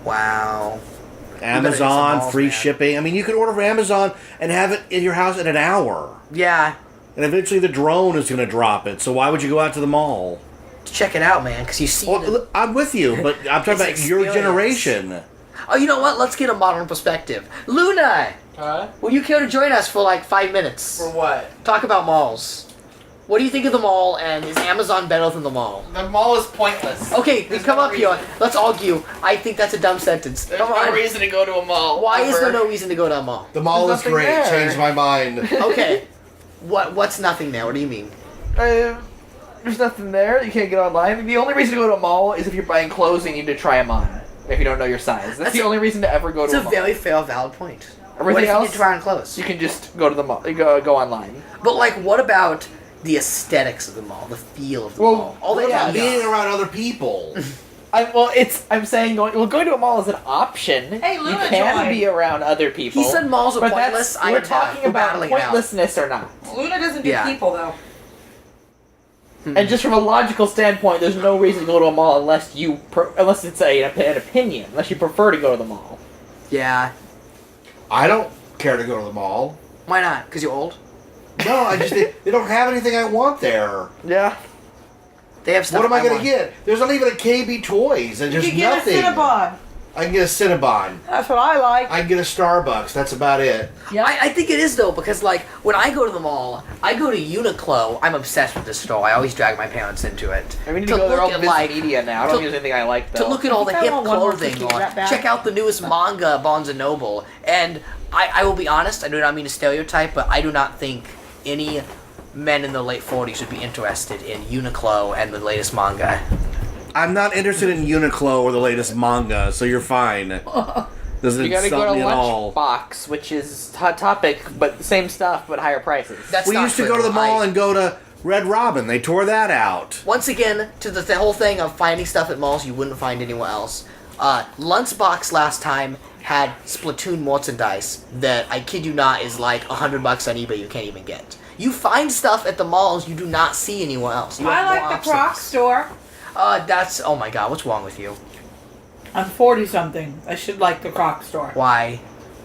Wow. better get some Amazon, malls, free man. shipping. I mean, you can order from Amazon and have it in your house in an hour. Yeah. And eventually the drone is going to drop it. So why would you go out to the mall? Check it out, man, because you see Well, look, I'm with you, but I'm talking It's about your experience. generation. Oh, you know what? Let's get a modern perspective. Luna! Huh? Will you care to join us for like 5 minutes? For what? Talk about malls. What do you think of the mall, and is Amazon better than the mall? The mall is pointless. Okay, There's come no up here. reason. Let's argue. I think that's a dumb sentence. There's Come no on. reason to go to a mall. Why is ever. there no reason to go to a mall? The mall There's is nothing great. there. Changed my mind. Okay. What's nothing there? What do you mean? There's nothing there. You can't get online. The only reason to go to a mall is if you're buying clothes and you need to try them on. If you don't know your size. That's the only reason to ever go It's to a a mall. very fair, valid point. Everything what if else, you need to try on clothes? You can just go to the mall. Go online. But like, what about the aesthetics of the mall, the feel of the Well, mall, all the yeah, ambiance? Being around other people. I'm saying going to a mall is an option. Hey, Luna you can joined. be around other people. He said malls are but pointless. We're talking about battling it out. pointlessness or not. Luna doesn't do Yeah. people though. And just from a logical standpoint, there's no reason to go to a mall unless unless it's an opinion, unless you prefer to go to the mall. Yeah. I don't care to go to the mall. Why not? Because you're old. No, they don't have anything I want there. Yeah. They have stuff. What am I going want. to get? There's not even a KB Toys. There's You just can get nothing. a Cinnabon. I can get a Cinnabon. That's what I like. I can get a Starbucks. That's about it. Yeah. I think it is though, because like when I go to the mall, I go to Uniqlo. I'm obsessed with this store. I always drag my parents into it. I mean, you need to go there look all at, Viz like, Media now. I to- don't use anything I like though. To look at all the I hip want one more clothing, cookie, or right back. check out the newest manga, Barnes and Noble. And I will be honest, I do not mean to stereotype, but I do not think any men in the late 40s would be interested in Uniqlo and the latest manga. I'm not interested in Uniqlo or the latest manga, so you're fine. Doesn't You gotta insult go me to at all. Lunchbox, which is Hot Topic, but the same stuff, but higher prices. That's We not used to true. go to the mall and go to Red Robin. They tore that out. Once again, to the whole thing of finding stuff at malls you wouldn't find anywhere else. Lunchbox last time had Splatoon merchandise that, I kid you not, is like $100 on eBay you can't even get. You find stuff at the malls you do not see anywhere else. You I have like more the options. Crocs store. Oh my god, what's wrong with you? I'm 40-something. I should like the Crocs store. Why?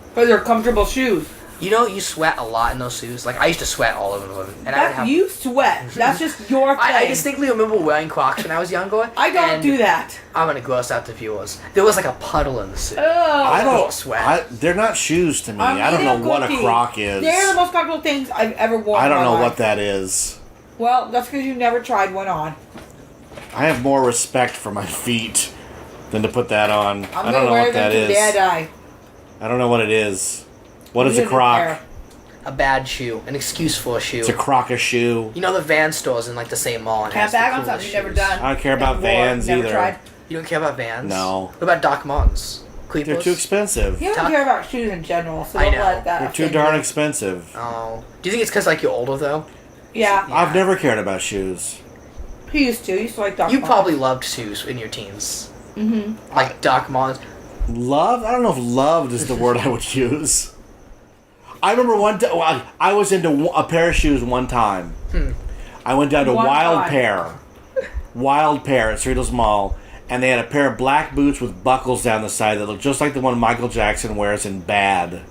Because they're comfortable shoes. You know, you sweat a lot in those shoes. Like, I used to sweat all over them. And I would That, have... you sweat. That's just your thing. I distinctly remember wearing Crocs when I was younger. I don't and do that. I'm gonna gross out the viewers. There was like a puddle in the suit. I Oh. don't sweat. they're not shoes to me. I don't know what a Croc is. They're the most comfortable things I've ever worn. I don't in my know life. what that is. Well, that's because you never tried one on. I have more respect for my feet than to put that on. I'm I don't gonna know wear what them that to is. the day I die. I don't know what it is. What is You a didn't Croc? care. A bad shoe. An excuse for a shoe. It's a Croc a shoe. You know the Van stores in like the same mall. And it Can't has the bag on coolest something you've never shoes. done. I don't care about Never wore, Vans never either. tried. You don't care about Vans? No. What about Doc Martens? They're Creepers? too expensive. You don't Tuck. care about shoes in general, so I don't know. let that. They're too offend darn you. expensive. Oh. Do you think it's because like you're older though? Yeah, I've never cared about shoes. he used to. He used to like Doc You Martens. probably loved shoes in your teens. Mm-hmm. Like Doc Martens. Love? I don't know if loved is the word I would use. I remember one time, I was into a pair of shoes one time. I went down to One Wild time. Pear at Cerritos Mall, and they had a pair of black boots with buckles down the side that looked just like the one Michael Jackson wears in Bad.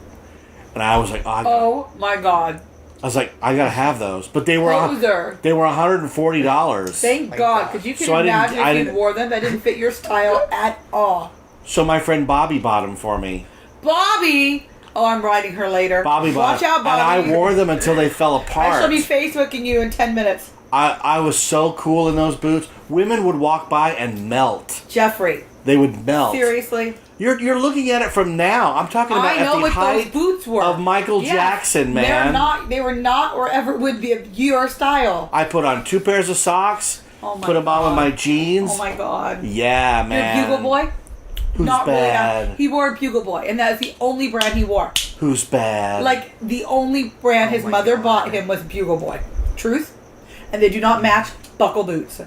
And I was like, Oh my god. I was like, I gotta have those. But they were Poser. they were $140. Thank My God, God. because you can So I didn't- imagine I if you didn't- wore them that didn't fit your style at all. So my friend Bobby bought them for me. Bobby! Oh, I'm writing her later. Bobby bought Watch them. out, Bobby. And I wore them until they fell apart. I shall be Facebooking you in 10 minutes. I was so cool in those boots. Women would walk by and melt. Jeffrey, They would melt. seriously? You're looking at it from now. I'm talking about I know at the what those height boots were. of Michael Yes, Jackson, man. They were not or ever would be your style. I put on 2 pairs of socks, Oh my put them on with God. my jeans. Oh my God. Yeah, You're a man. Bugle Boy? Who's Not bad? really. He wore a Bugle Boy, and that's the only brand he wore. Who's bad? Like, the only brand his my mother God. bought him was Bugle Boy. Truth? And they do not match buckle boots.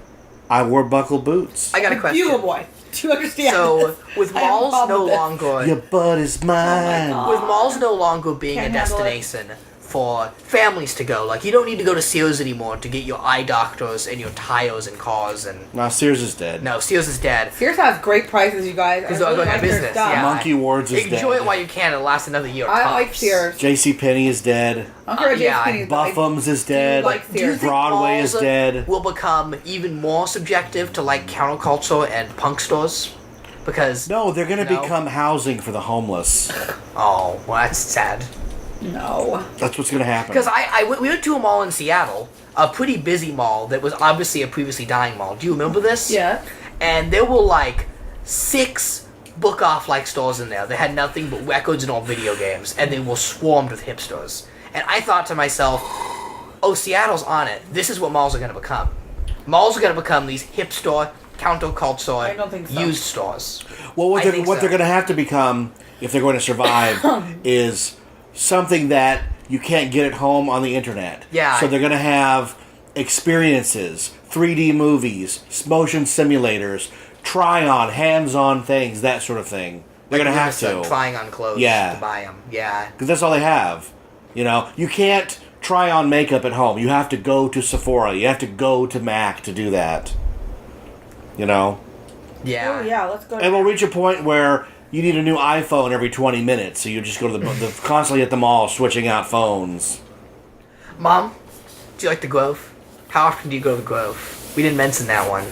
I wore buckle boots. I got a question. Bugle Boy. Do you understand? So, this? with I have a malls problem no with this. longer Your butt is mine. God. with malls no longer being Can't a handle it. destination for families to go, like you don't need to go to Sears anymore to get your eye doctors and your tires and cars and Now Sears is dead. no, Sears is dead. Sears has great prices, you guys. I Because they're really going out like of their business. stuff. Yeah. Monkey Ward's is Enjoy dead. it while you can. It'll last another year. I like tops. Sears. J.C. Penney is dead. I don't care what yeah, JCPenney's like. Buffums is dead. like Do you Sears. think Broadway malls is dead. will become even more subjective to like counterculture and punk stores? Because No, they're going to No. become housing for the homeless. oh, well, that's sad. No. That's what's going to happen. Because we went to a mall in Seattle, a pretty busy mall that was obviously a previously dying mall. Do you remember this? Yeah. And there were like 6 book off like stores in there that had nothing but records and old video games, and they were swarmed with hipsters. And I thought to myself, oh, Seattle's on it. This is what malls are going to become. Malls are going to become these hipster, counterculture, I don't think so. used stores. Well, what I they're, think what so. they're going to have to become, if they're going to survive, is something that you can't get at home on the internet. Yeah. So they're going to have experiences, 3D movies, motion simulators, try-on, hands-on things, that sort of thing. They're going to have to. Trying on clothes Yeah. to buy them. Yeah. Because that's all they have. You know, you can't try on makeup at home. You have to go to Sephora. You have to go to MAC to do that. You know? Yeah. Oh, yeah, let's go. And we'll reach a point where you need a new iPhone every 20 minutes, so you just go to the constantly at the mall switching out phones. Mom, do you like the Grove? How often do you go to the Grove? We didn't mention that one.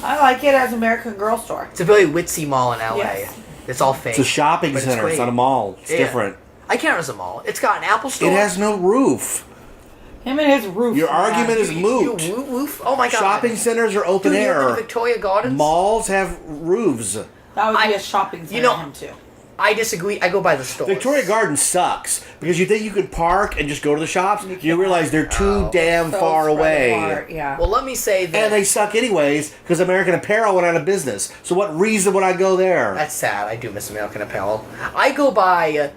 I like it as American Girl store. It's a very witsy mall in LA. Yes. It's all fake. It's a shopping but center. It's great. not a mall. It's Yeah. different. I count it as a mall. It's got an Apple store. It has no roof. Him and his roof. Your man. argument is moot. Roof? Oh my god. Shopping centers are open Dude, you live in air. Victoria Gardens? Malls have roofs. That would be I- a shopping center you know- for him too. I disagree. I go by the stores. Victoria Gardens sucks because you think you could park and just go to the shops. You realize they're too damn So far spread away. apart, yeah. Well, let me say that. And they suck anyways because American Apparel went out of business. So what reason would I go there? That's sad. I do miss American Apparel. I go by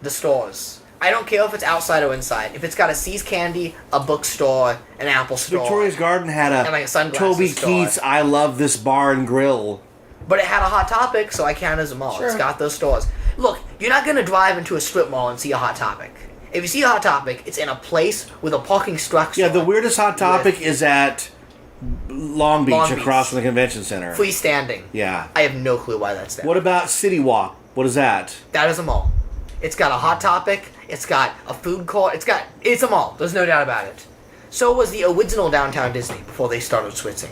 the stores. I don't care if it's outside or inside. If it's got a See's Candy, a bookstore, an Apple store. Victoria's Garden had And like a a sunglasses Toby store. Keith's I Love This Bar and Grill. But it had a Hot Topic, so I count it as a mall. Sure. It's got those stores. Look, you're not going to drive into a strip mall and see a Hot Topic. If you see a Hot Topic, it's in a place with a parking structure. Yeah, the weirdest Hot Topic is at Long Beach, across from the convention center. Freestanding. Yeah. I have no clue why that's there. What about City Walk? What is that? That is a mall. It's got a Hot Topic. It's got a food court. It's a mall. There's no doubt about it. So was the original Downtown Disney before they started switching.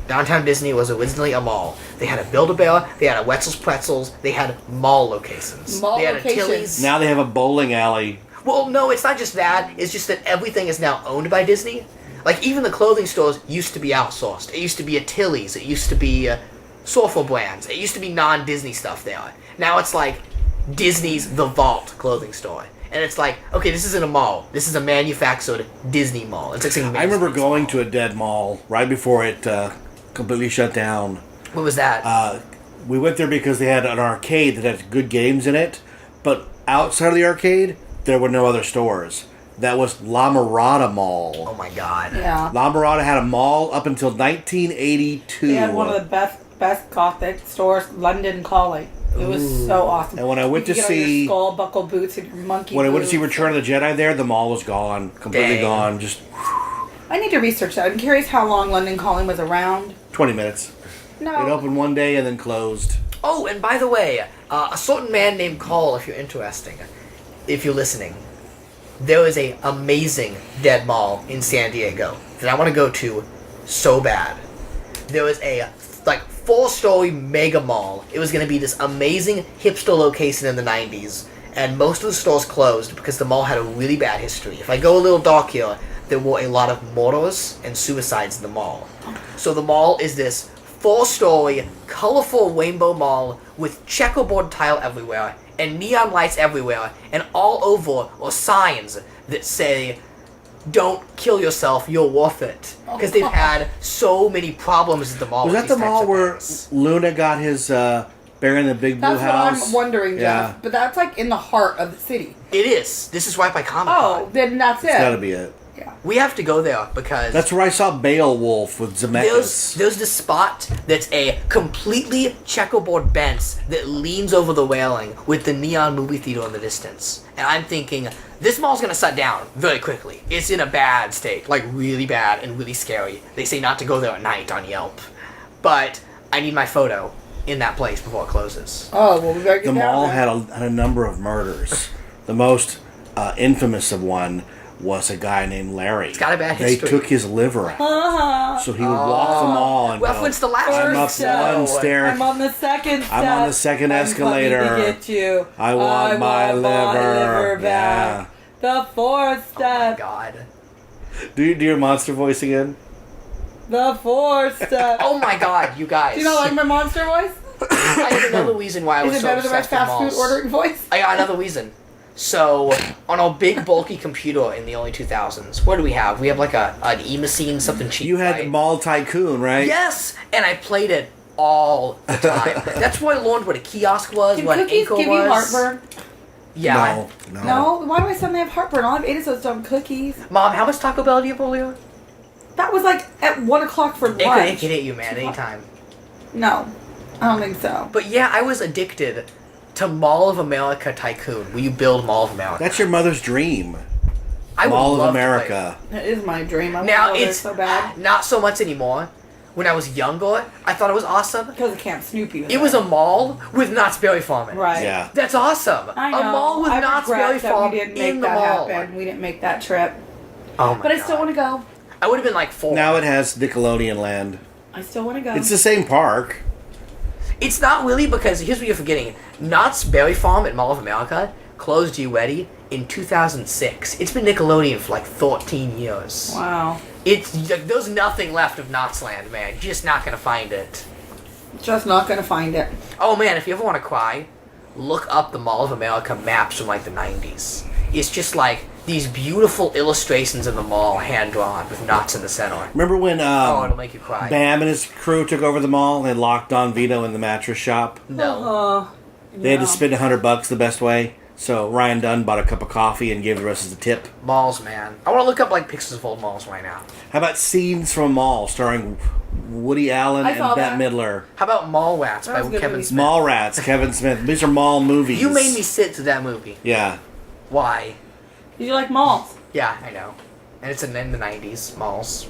Downtown Disney was originally a mall. They had a Build-A-Bear, they had a Wetzel's Pretzels, they had mall locations. Mall they had locations. a Tilly's. Now they have a bowling alley. Well, no, it's not just that. It's just that everything is now owned by Disney. Like, even the clothing stores used to be outsourced. It used to be a Tilly's. It used to be Sorfo Brands. It used to be non-Disney stuff there. Now it's like Disney's The Vault clothing store. And it's like, okay, this isn't a mall. This is a manufactured Disney mall. It's like saying I remember Macy's going mall. to a dead mall right before it completely shut down. What was that? We went there because they had an arcade that had good games in it, but outside of the arcade, there were no other stores. That was La Mirada Mall. Oh my god. Yeah. La Mirada had a mall up until 1982. They had one of the best Gothic stores, London Calling. It was so awesome. And when I went You to could get on see- your skull buckle boots and your monkey When I went to see boots. Return of the Jedi there, the mall was gone. Completely Dang. gone. Just I need to research that. I'm curious how long London Calling was around. 20 minutes. No. It opened one day and then closed. Oh, and by the way, a certain man named Cole, if you're listening, there is a amazing dead mall in San Diego that I want to go to so bad. There was a 4-story mega mall. It was going to be this amazing hipster location in the 90s, and most of the stores closed because the mall had a really bad history. If I go a little dark here, there were a lot of murders and suicides in the mall. So the mall is this 4-story, colorful rainbow mall with checkerboard tile everywhere and neon lights everywhere, and all over are signs that say, "Don't kill yourself, you're worth it." Because they've had so many problems at the mall. Was with that the these types mall of where things. Luna got his Bear in the Big Blue That's what House? I'm wondering, Jeff. Yeah. But that's like in the heart of the city. It is. This is right by Comic Con. Oh, then that's it. It's gotta be it. We have to go there because That's where I saw Beowulf with Zemeckis. there's this spot that's a completely checkerboard bench that leans over the railing with the neon movie theater in the distance. And I'm thinking, this mall's gonna shut down very quickly. It's in a bad state, like really bad and really scary. They say not to go there at night on Yelp. But I need my photo in that place before it closes. Oh, well, we better get The down mall there. had a number of murders. The most infamous of one was a guy named Larry. It's got a bad They history. took his liver out. So he would walk the mall and Reference go, the last I'm up step. one stair. I'm on the second step. I'm on the second I'm escalator. coming to get you. I want my liver. back. The fourth step. God. Do your monster voice again? The fourth step. Oh my god, you guys. Do you not like my monster voice? I have another reason why I was Is it so better than my obsessed with fast food malls. ordering voice? I got another reason. So, on a big bulky computer in the early 2000s, what do we have? We have like an E-machine, something cheap. You had right? Mall Tycoon, right? Yes! And I played it all the time. That's where I learned what a kiosk was, Can what an cookies Anchor give was. you heartburn? Yeah. No. No. Why do I suddenly have heartburn? All I've ate is those dumb cookies. Mom, how much Taco Bell do you have earlier? That was like at 1 o'clock for It could lunch. hit you, man, anytime. No, I don't think so. But yeah, I was addicted to Mall of America Tycoon, where you build Mall of America. That's your mother's dream. I would Mall of love to play America. That is my dream. I Now want to go there it's so bad not so much anymore. When I was younger, I thought it was awesome. because of Camp Snoopy. It was a mall with Knott's Berry Farm in it. right. Yeah. That's awesome. I know. A mall with I Knott's regret Berry that Farm we didn't in make the that mall. happen. We didn't make that trip. Oh my But I still God. want to go. I would have been like 4. Now it has Nickelodeon Land. I still want to go. It's the same park. It's not really because here's what you're forgetting. Knott's Berry Farm at Mall of America closed you ready in 2006. It's been Nickelodeon for like 13 years. Wow. There's nothing left of Knott's Land, man. You're just not gonna find it. Just not gonna find it. Oh man, if you ever want to cry, look up the Mall of America maps from like the 90s. It's just like these beautiful illustrations of the mall, hand drawn with Knott's in the center. Remember when Oh, it'll make you cry. Bam and his crew took over the mall and locked Don Vito in the mattress shop? No. They had to No. spend $100 the best way. So Ryan Dunn bought a cup of coffee and gave the rest as a tip. Malls, man. I want to look up like pictures of old malls right now. How about Scenes from a Mall starring Woody Allen I and saw Bette that. Midler. How about Mallrats That by was a good Kevin movie. Smith? Mallrats, Kevin Smith. These are mall movies. You made me sit through that movie. Yeah. Why? Did you like malls? Yeah, I know. And it's in the 90s, malls.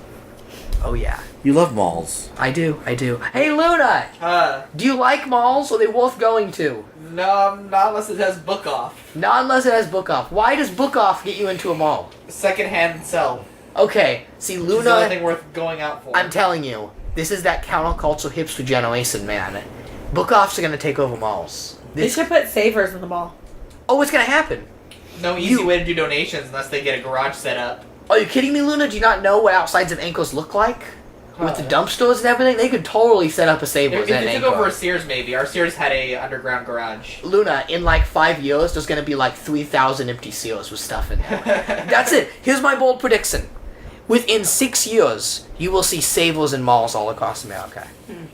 Oh, yeah. You love malls. I do. Hey, Luna! Do you like malls, or are they worth going to? No, not unless it has book off. Not unless it has book off. Why does book off get you into a mall? Secondhand sell. Okay, see, It's the only thing Luna, worth going out for. I'm telling you, this is that countercultural hipster generation, man. Book offs are gonna take over malls. They should put savers in the mall. Oh, it's gonna happen. No easy way to do donations unless they get a garage set up. Are you kidding me, Luna? Do you not know what outsides of Ankles look like? With the dump stores and everything? They could totally set up a If Savers at they took over a Ankle. Sears, maybe. Our Sears had a underground garage. Luna, in like 5 years, there's gonna be like 3,000 empty Sears with stuff in there. That's it. Here's my bold prediction. Within 6 years, you will see Savers in malls all across America.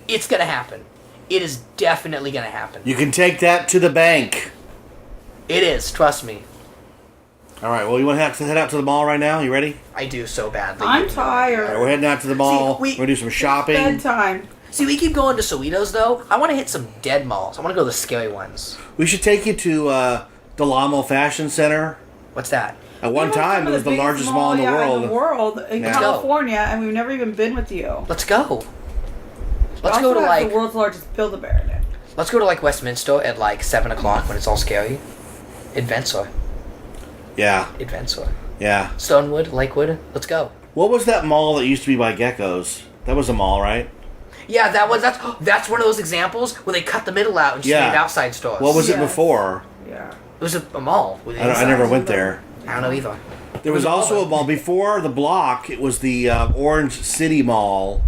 It's gonna happen. It is definitely gonna happen. You can take that to the bank. It is, trust me. All right. Well, you want to head out to the mall right now? You ready? I do so badly. I'm All right. tired. We're heading out to the mall. See, we- we're gonna do some shopping. Bedtime. See, we keep going to Salitos, though. I want to hit some dead malls. I want to go to the scary ones. We should take you to Del Amo Fashion Center. What's that? At one We went time, to it was the biggest largest mall in the world. In the world, in Yeah. California, and we've never even been with you. Let's go. Let's It go also to has like the world's largest Build-A-Bear in it. let's go to like Westminster at like 7 o'clock when it's all scary. Adventure. Yeah. Yeah. Stonewood, Lakewood. Let's go. What was that mall that used to be by Gecko's? That was a mall, right? Yeah, that's one of those examples where they cut the middle out and just Yeah. made outside stores. What was it Yes. before? Yeah. It was a mall. With I never insides. went there. I don't know either. There was also a mall before the block. It was the Orange City Mall,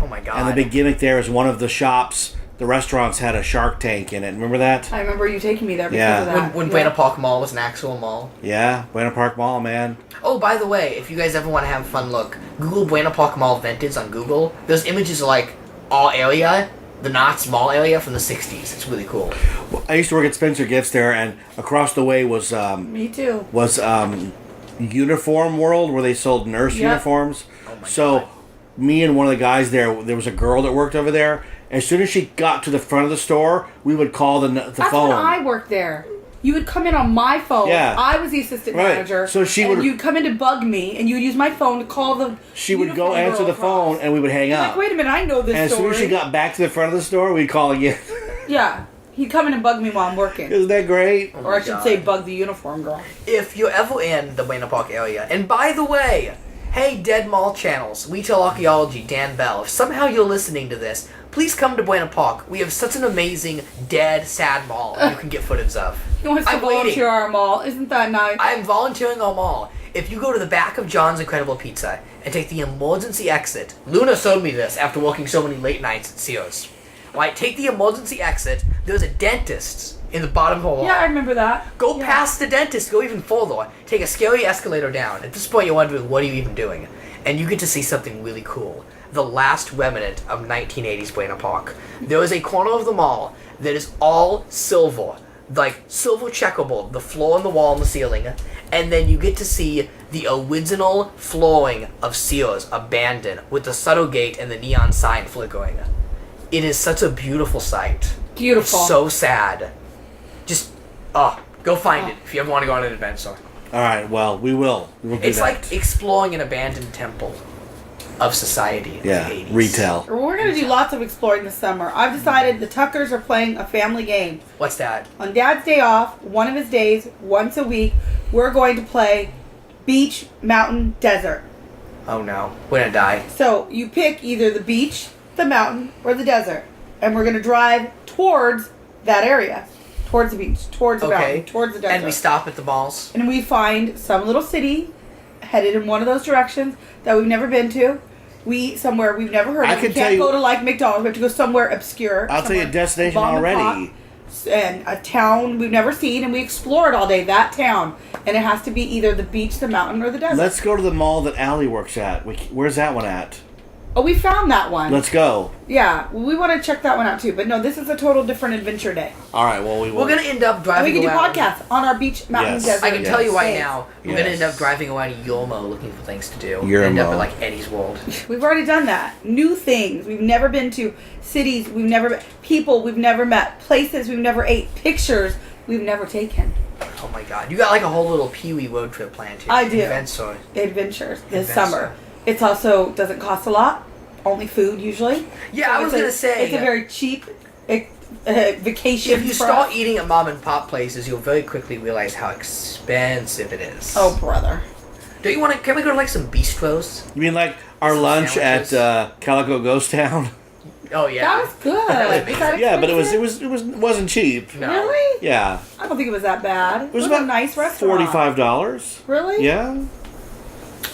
Oh my god. and the big gimmick there is one of the shops, the restaurants had a Shark Tank in it. Remember that? I remember you taking me there because Yeah. of that. when Yeah. Buena Park Mall was an actual mall. Yeah, Buena Park Mall, man. Oh, by the way, if you guys ever want to have a fun look, Google Buena Park Mall Vintage on Google. Those images are like all area, the Knott's Mall area from the 60s. It's really cool. I used to work at Spencer Gifts there, and across the way was Me too. Uniform World, where they sold nurse Yep. uniforms. Oh my So, God. me and one of the guys there was a girl that worked over there. As soon as she got to the front of the store, we would call the That's phone. when I worked there. You would come in on my phone. Yeah. I was the assistant Right. manager. So she and would- you'd come in to bug me, and you would use my phone to call the. She would go uniform answer girl the across. phone, and we would hang You're up. like, wait a minute, I know this And as soon story. as she got back to the front of the store, we'd call again. Yeah, he'd come in and bug me while I'm working, Isn't that great? or I should God. say, bug the uniform girl. If you're ever in the Buena Park area, and by the way, hey Dead Mall Channels, We Tell Archaeology, Dan Bell, if somehow you're listening to this, please come to Buena Park. We have such an amazing, dead, sad mall you can get footage of. He wants to I'm waiting. volunteer our mall. Isn't that nice? I'm volunteering on mall. If you go to the back of John's Incredible Pizza and take the emergency exit, Luna showed me this after working so many late nights at Sears. Right, take the emergency exit. There's a dentist in the bottom of the wall. Yeah, I remember that. Go Yeah. past the dentist, go even further. Take a scary escalator down. At this point, you're wondering, what are you even doing? And you get to see something really cool. The last remnant of 1980s Buena Park. There is a corner of the mall that is all silver. Like, silver checkerboard. The floor and the wall and the ceiling. And then you get to see the original flooring of Sears abandoned with the subtle gate and the neon sign flickering. It is such a beautiful sight. Beautiful. So sad. Just, go find it if you ever want to go on an adventure. All right, well, we will. We will do It's that. like exploring an abandoned temple of society in yeah, the 80s. retail. We're going to do lots of exploring this summer. I've decided the Tuckers are playing a family game. What's that? On Dad's day off, one of his days, once a week, we're going to play beach, mountain, desert. Oh no, we're gonna die. So you pick either the beach, the mountain, or the desert. And we're going to drive towards that area. Towards the beach, towards the Okay. mountain, towards the desert. And we stop at the malls. And we find some little city headed in one of those directions that we've never been to. Somewhere we've never heard I of. We can tell can't you- go to like McDonald's. We have to go somewhere obscure. I'll tell you a somewhere destination mom and already. pop, and a town we've never seen, and we explore it all day. That town, and it has to be either the beach, the mountain, or the desert. Let's go to the mall that Allie works at. Where's that one at? Oh, we found that one. Let's go. Yeah, we want to check that one out too. But no, this is a total different adventure day. All right. Well, We're going to end up And driving we can do around. podcasts on our beach, mountain, Yes. desert. I can tell you right days. now, we're going to end up driving around Yormo looking for things to do. Yormo. End up at like Eddie's World. We've already done that. New things. We've never been to. Cities we've never met. People we've never met. Places we've never ate. Pictures we've never taken. Oh my god. You got like a whole little Pee-wee road trip planned here. I do. Adventure. Adventures this Adventure. summer. It's also doesn't cost a lot. Only food usually. Yeah, I was it's going to say. it's a very cheap vacation. If you for start us. eating at mom and pop places, you'll very quickly realize how expensive it is. Oh brother. Don't you want to? Can we go to like some bistros? You mean like our Some lunch sandwiches. at Calico Ghost Town? Oh yeah. That was good. Is that Yeah, but it expensive? wasn't cheap. No. Really? Yeah, I don't think it was that bad. it was a about nice restaurant. $45. Really? Yeah.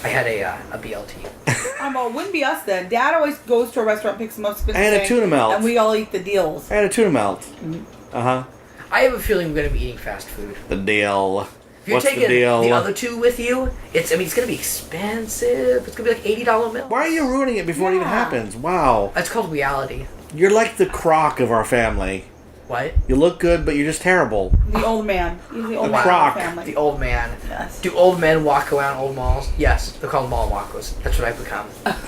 I had a BLT. It wouldn't be us then. Dad always goes to a restaurant, picks the most expensive And a thing, tuna melt. and we all eat the deals. I had a tuna melt. Mm-hmm. Uh huh. I have a feeling we're going to be eating fast food. The deal. If you're What's taking the deal? the other two with you, it's going to be expensive. It's going to be like $80 meal. Why are you ruining it before it even Yeah. happens? Wow. That's called reality. You're like the croc of our family. What? You look good, but you're just terrible. The old man. He's the old The man croc. of the family. The old man. Yes. Do old men walk around old malls? Yes, they're called mall walkers. That's what I've become.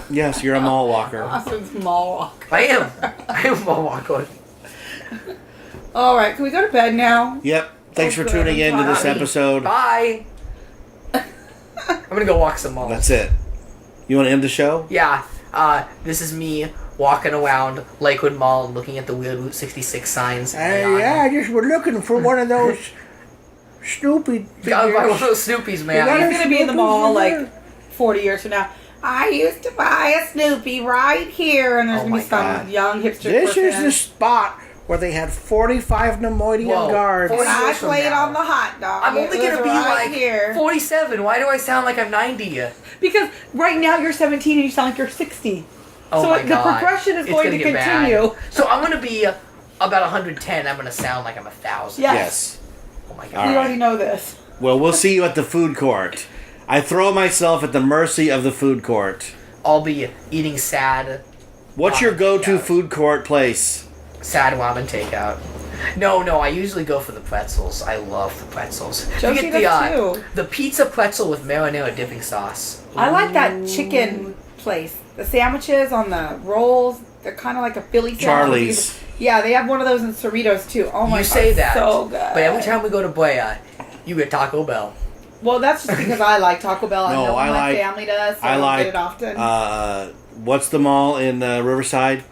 Yes, you're a mall walker. Awesome small walk. I am. I am a mall walker. All right, can we go to bed now? Yep. Thanks for good. tuning in to this Bye. episode. Bye. I'm going to go walk some malls. That's it. You want to end the show? Yeah, this is me walking around Lakewood Mall looking at the weird Route 66 signs. we're looking for one of those Snoopy Gotta buy one of those Snoopies, man. You He's gonna be in the mall like 40 years from now. I used to buy a Snoopy right here, and there's Oh gonna be my some God. young hipster This person. is the spot where they had 45 Nemoidian Whoa, guards. 40 I years from played now. on the hot dog. I'm It only was gonna be right like here. 47. Why do I sound like I'm 90? Because right now you're 17 and you sound like you're 60. Oh So my the God. progression is It's going gonna to get bad. continue. So I'm gonna be about 110. I'm gonna sound like I'm 1,000. Yes. Yes. Oh my All God. We right. already know this. Well, we'll see you at the food court. I throw myself at the mercy of the food court. I'll be eating sad What's your go-to takeout. food court place? ramen takeout. No, I usually go for the pretzels. I love the pretzels. Josie You get does too. the pizza pretzel with marinara dipping sauce. I like that chicken place. The sandwiches on the rolls, they're kind of like a Philly sandwich. Charlie's. Yeah, they have one of those in Cerritos too. Oh my You god, say that, so good. but every time we go to Brea, you get Taco Bell. Well, that's just because I like Taco Bell. I No, know I my like- family does, so I I don't like. get it often. What's the mall in Riverside?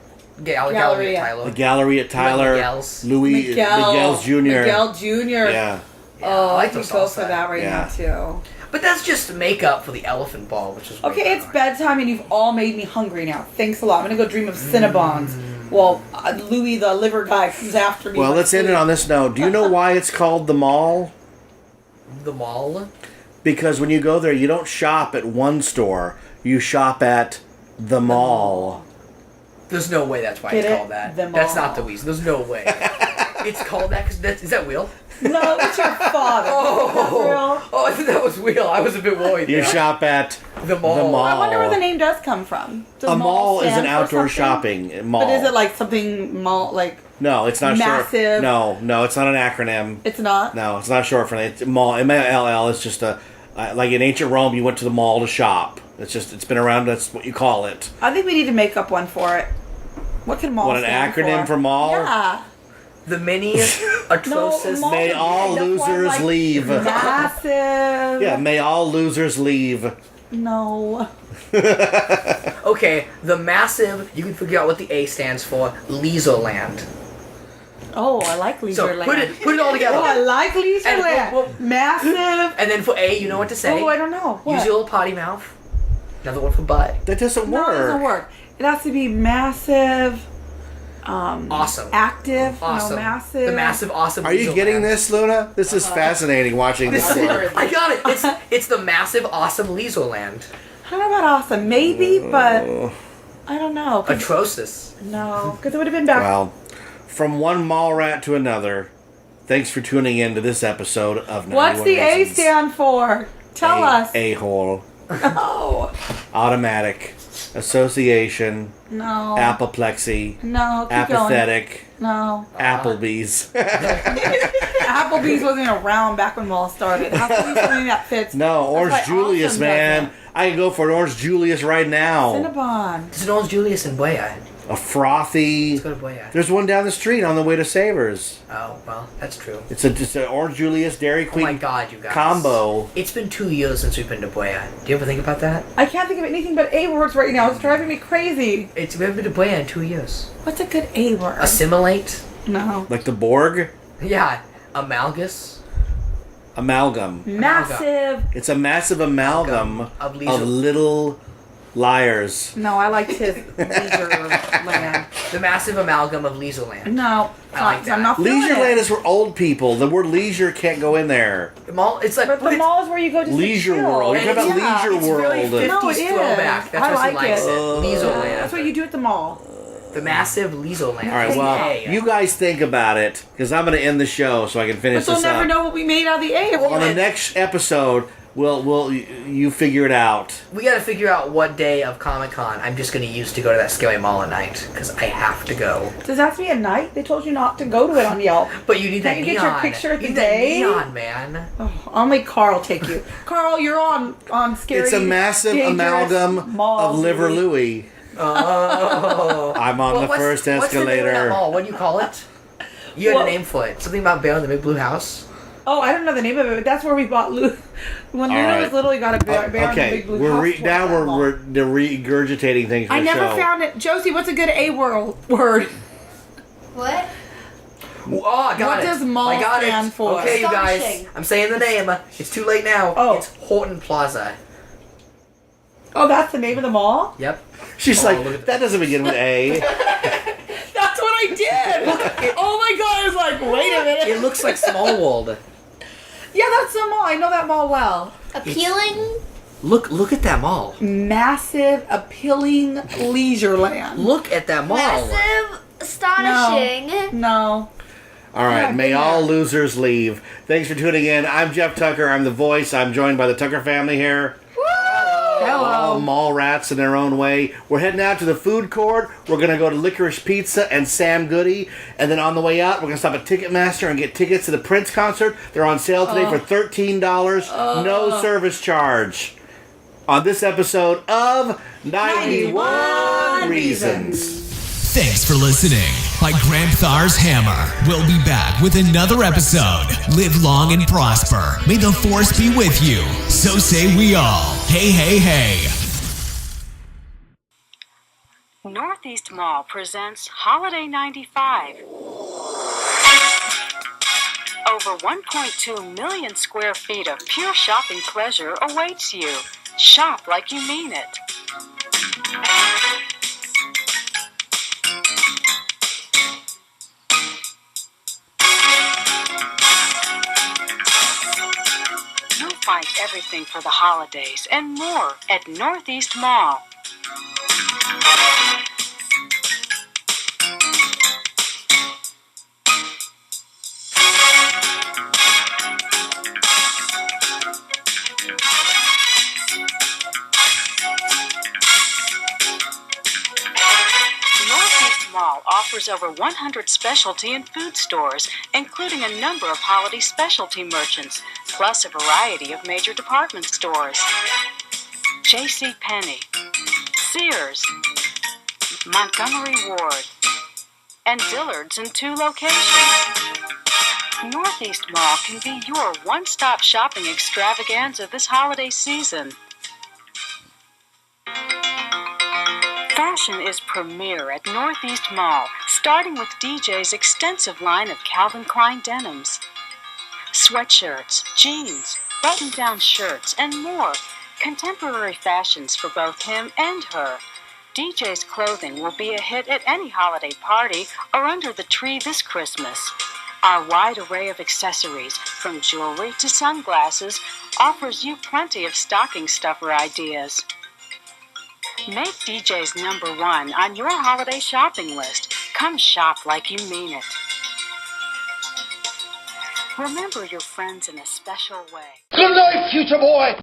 Gallery Galleria. at Tyler. The Gallery at Tyler. Miguel's. Miguel's Jr. Miguel Jr. Yeah. Oh, I like I could those go also. for that right Yeah. now too. But that's just makeup for the elephant ball, which is way Okay, it's better. bedtime and you've all made me hungry now. Thanks a lot. I'm gonna go dream of Cinnabons. Well, Louis the liver guy comes after me. Well, like let's end it on this note. Do you know why it's called the mall? The mall. Because when you go there, you don't shop at one store. You shop at the mall. There's no way that's why Get it's it? called that. The That's mall. not the reason. There's no way. It's called that because is that Will? No, it's your father. Oh, I thought that was Will. I was a bit worried. You there. shop at The mall. The mall. I wonder where the name does come from. Does a mall is stand an for outdoor something? shopping mall. But is it like something mall like No, it's not massive? short. No, it's not an acronym. it's not? No, it's not short for it. It's mall. M-A-L-L is just a like in ancient Rome. You went to the mall to shop. It's been around. That's what you call it. I think we need to make up one for it. What can mall What, an stand acronym for mall? Yeah. The mini atrocis. mall May would all end up one, losers like, leave. Massive. Yeah, may all losers leave. No. Okay, the massive. You can figure out what the A stands for. Leisure-land. Oh, I like Leisureland. So put it all together. Oh, I like Leisureland. well- Massive. And then for A, you know what to say. Oh, I don't know. What? Use your little potty mouth. Another one for butt. That doesn't No, work. it doesn't work. It has to be massive. Awesome. Active. Awesome. No, massive. The massive, awesome. Are you Leisure getting Land. this, Luna? This is fascinating watching this. work. I got it. It's the massive, awesome Leisure-land. I don't know about awesome. Maybe, but I don't know. Atrocis. No, because it would have been back. Well, from one mall rat to another, thanks for tuning in to this episode of 91 What's the A Reasons. stand for? Tell us. A-hole. Oh. Automatic. Association. No. Apoplexy. No. Keep Apathetic. Going. No. Applebee's. Applebee's wasn't around back when malls started. Applebee's something that fits. No, Orange That's why Julius, Awesome man. does I can go for an Orange Julius right now. Cinnabon. There's an Orange Julius in Boya. A frothy. Let's go to Boya. There's one down the street on the way to Savers. Oh, well, that's true. It's just an Orange Julius Dairy Oh Queen my god, you guys. combo. It's been 2 years since we've been to Boya. Do you ever think about that? I can't think of anything but A words right now. It's driving me crazy. We haven't been to Boya in 2 years. What's a good A word? Assimilate? No. Like the Borg? Yeah. Amalgus? Amalgam. Massive. It's a massive amalgam Of of leisure. little liars. No, I liked his leisure land. The massive amalgam of Leisureland. No. I like that. I'm not feeling Leisureland it. is for old people. The word leisure can't go in there. The mall, it's like... But the it's- mall is where you go to Leisure chill. World. You're talking about Yeah. Leisure It's very World. 50s No, it is. throwback. That's I why she like likes it. it. Leisureland. That's what you do at the mall. The massive Leisureland. All right, well, Hey. you guys think about it, because I'm going to end the show so I can finish But they'll this never up. know what we made out of the A. On the next episode, you figure it out. We gotta figure out what day of Comic-Con I'm just gonna use to go to that scary mall at night, because I have to go. Does that have to be at night? They told you not to go to it on Yelp. But you need that Can neon. you get your picture at You the need that day? neon, man. Oh, I'll make Carl take you. Carl, you're on scary. It's a massive dangerous amalgam malls, of Liver Louis. Louie. Oh. I'm on the first What's the name of that escalator. mall? What do you call it? You had Well- a name for it. Something about Bear in the Big Blue House? Oh, I don't know the name of it, but that's where we bought Lou. When Luna right. was little, he got a bear in the Okay, big blue we're house. now toy at that mall. we're regurgitating things for I the never show. found it. Josie, what's a good A word? What? Oh, I got What it. does mall I got stand it. for? Okay, you guys. Astonishing. I'm saying the name. It's too late now. Oh. It's Horton Plaza. Oh, that's the name of the mall? Yep. She's Oh, like, look at that doesn't begin with A. That's what I did! Oh my god, I was like, wait a minute. It looks like Smallwold. Yeah, that's the mall. I know that mall well. Appealing? Look at that mall. Massive, appealing leisure land. Look at that mall. Massive? Astonishing? No. All right, Yeah, may yeah. all losers leave. Thanks for tuning in. I'm Jeff Tucker. I'm the voice. I'm joined by the Tucker family here. All Hello. mall rats in their own way. We're heading out to the food court. We're going to go to Licorice Pizza and Sam Goody. And then on the way out, we're going to stop at Ticketmaster and get tickets to the Prince concert. They're on sale today for $13. No service charge. On this episode of 91 Reasons. Thanks for listening by Graham Thar's Hammer. We'll be back with another episode. Live long and prosper. May the force be with you. So say we all. Hey, hey, hey. Northeast Mall presents Holiday 95. Over 1.2 million square feet of pure shopping pleasure awaits you. Shop like you mean it. You'll find everything for the holidays and more at Northeast Mall. Northeast Mall offers over 100 specialty and food stores, including a number of holiday specialty merchants, plus a variety of major department stores. J.C. Penney, Sears, Montgomery Ward, and Dillard's in 2 locations. Northeast Mall can be your one-stop shopping extravaganza this holiday season. Fashion is premier at Northeast Mall, starting with DJ's extensive line of Calvin Klein denims. Sweatshirts, jeans, button-down shirts, and more. Contemporary fashions for both him and her. DJ's clothing will be a hit at any holiday party or under the tree this Christmas. Our wide array of accessories, from jewelry to sunglasses, offers you plenty of stocking stuffer ideas. Make DJ's #1 on your holiday shopping list. Come shop like you mean it. Remember your friends in a special way. Good night, future boy!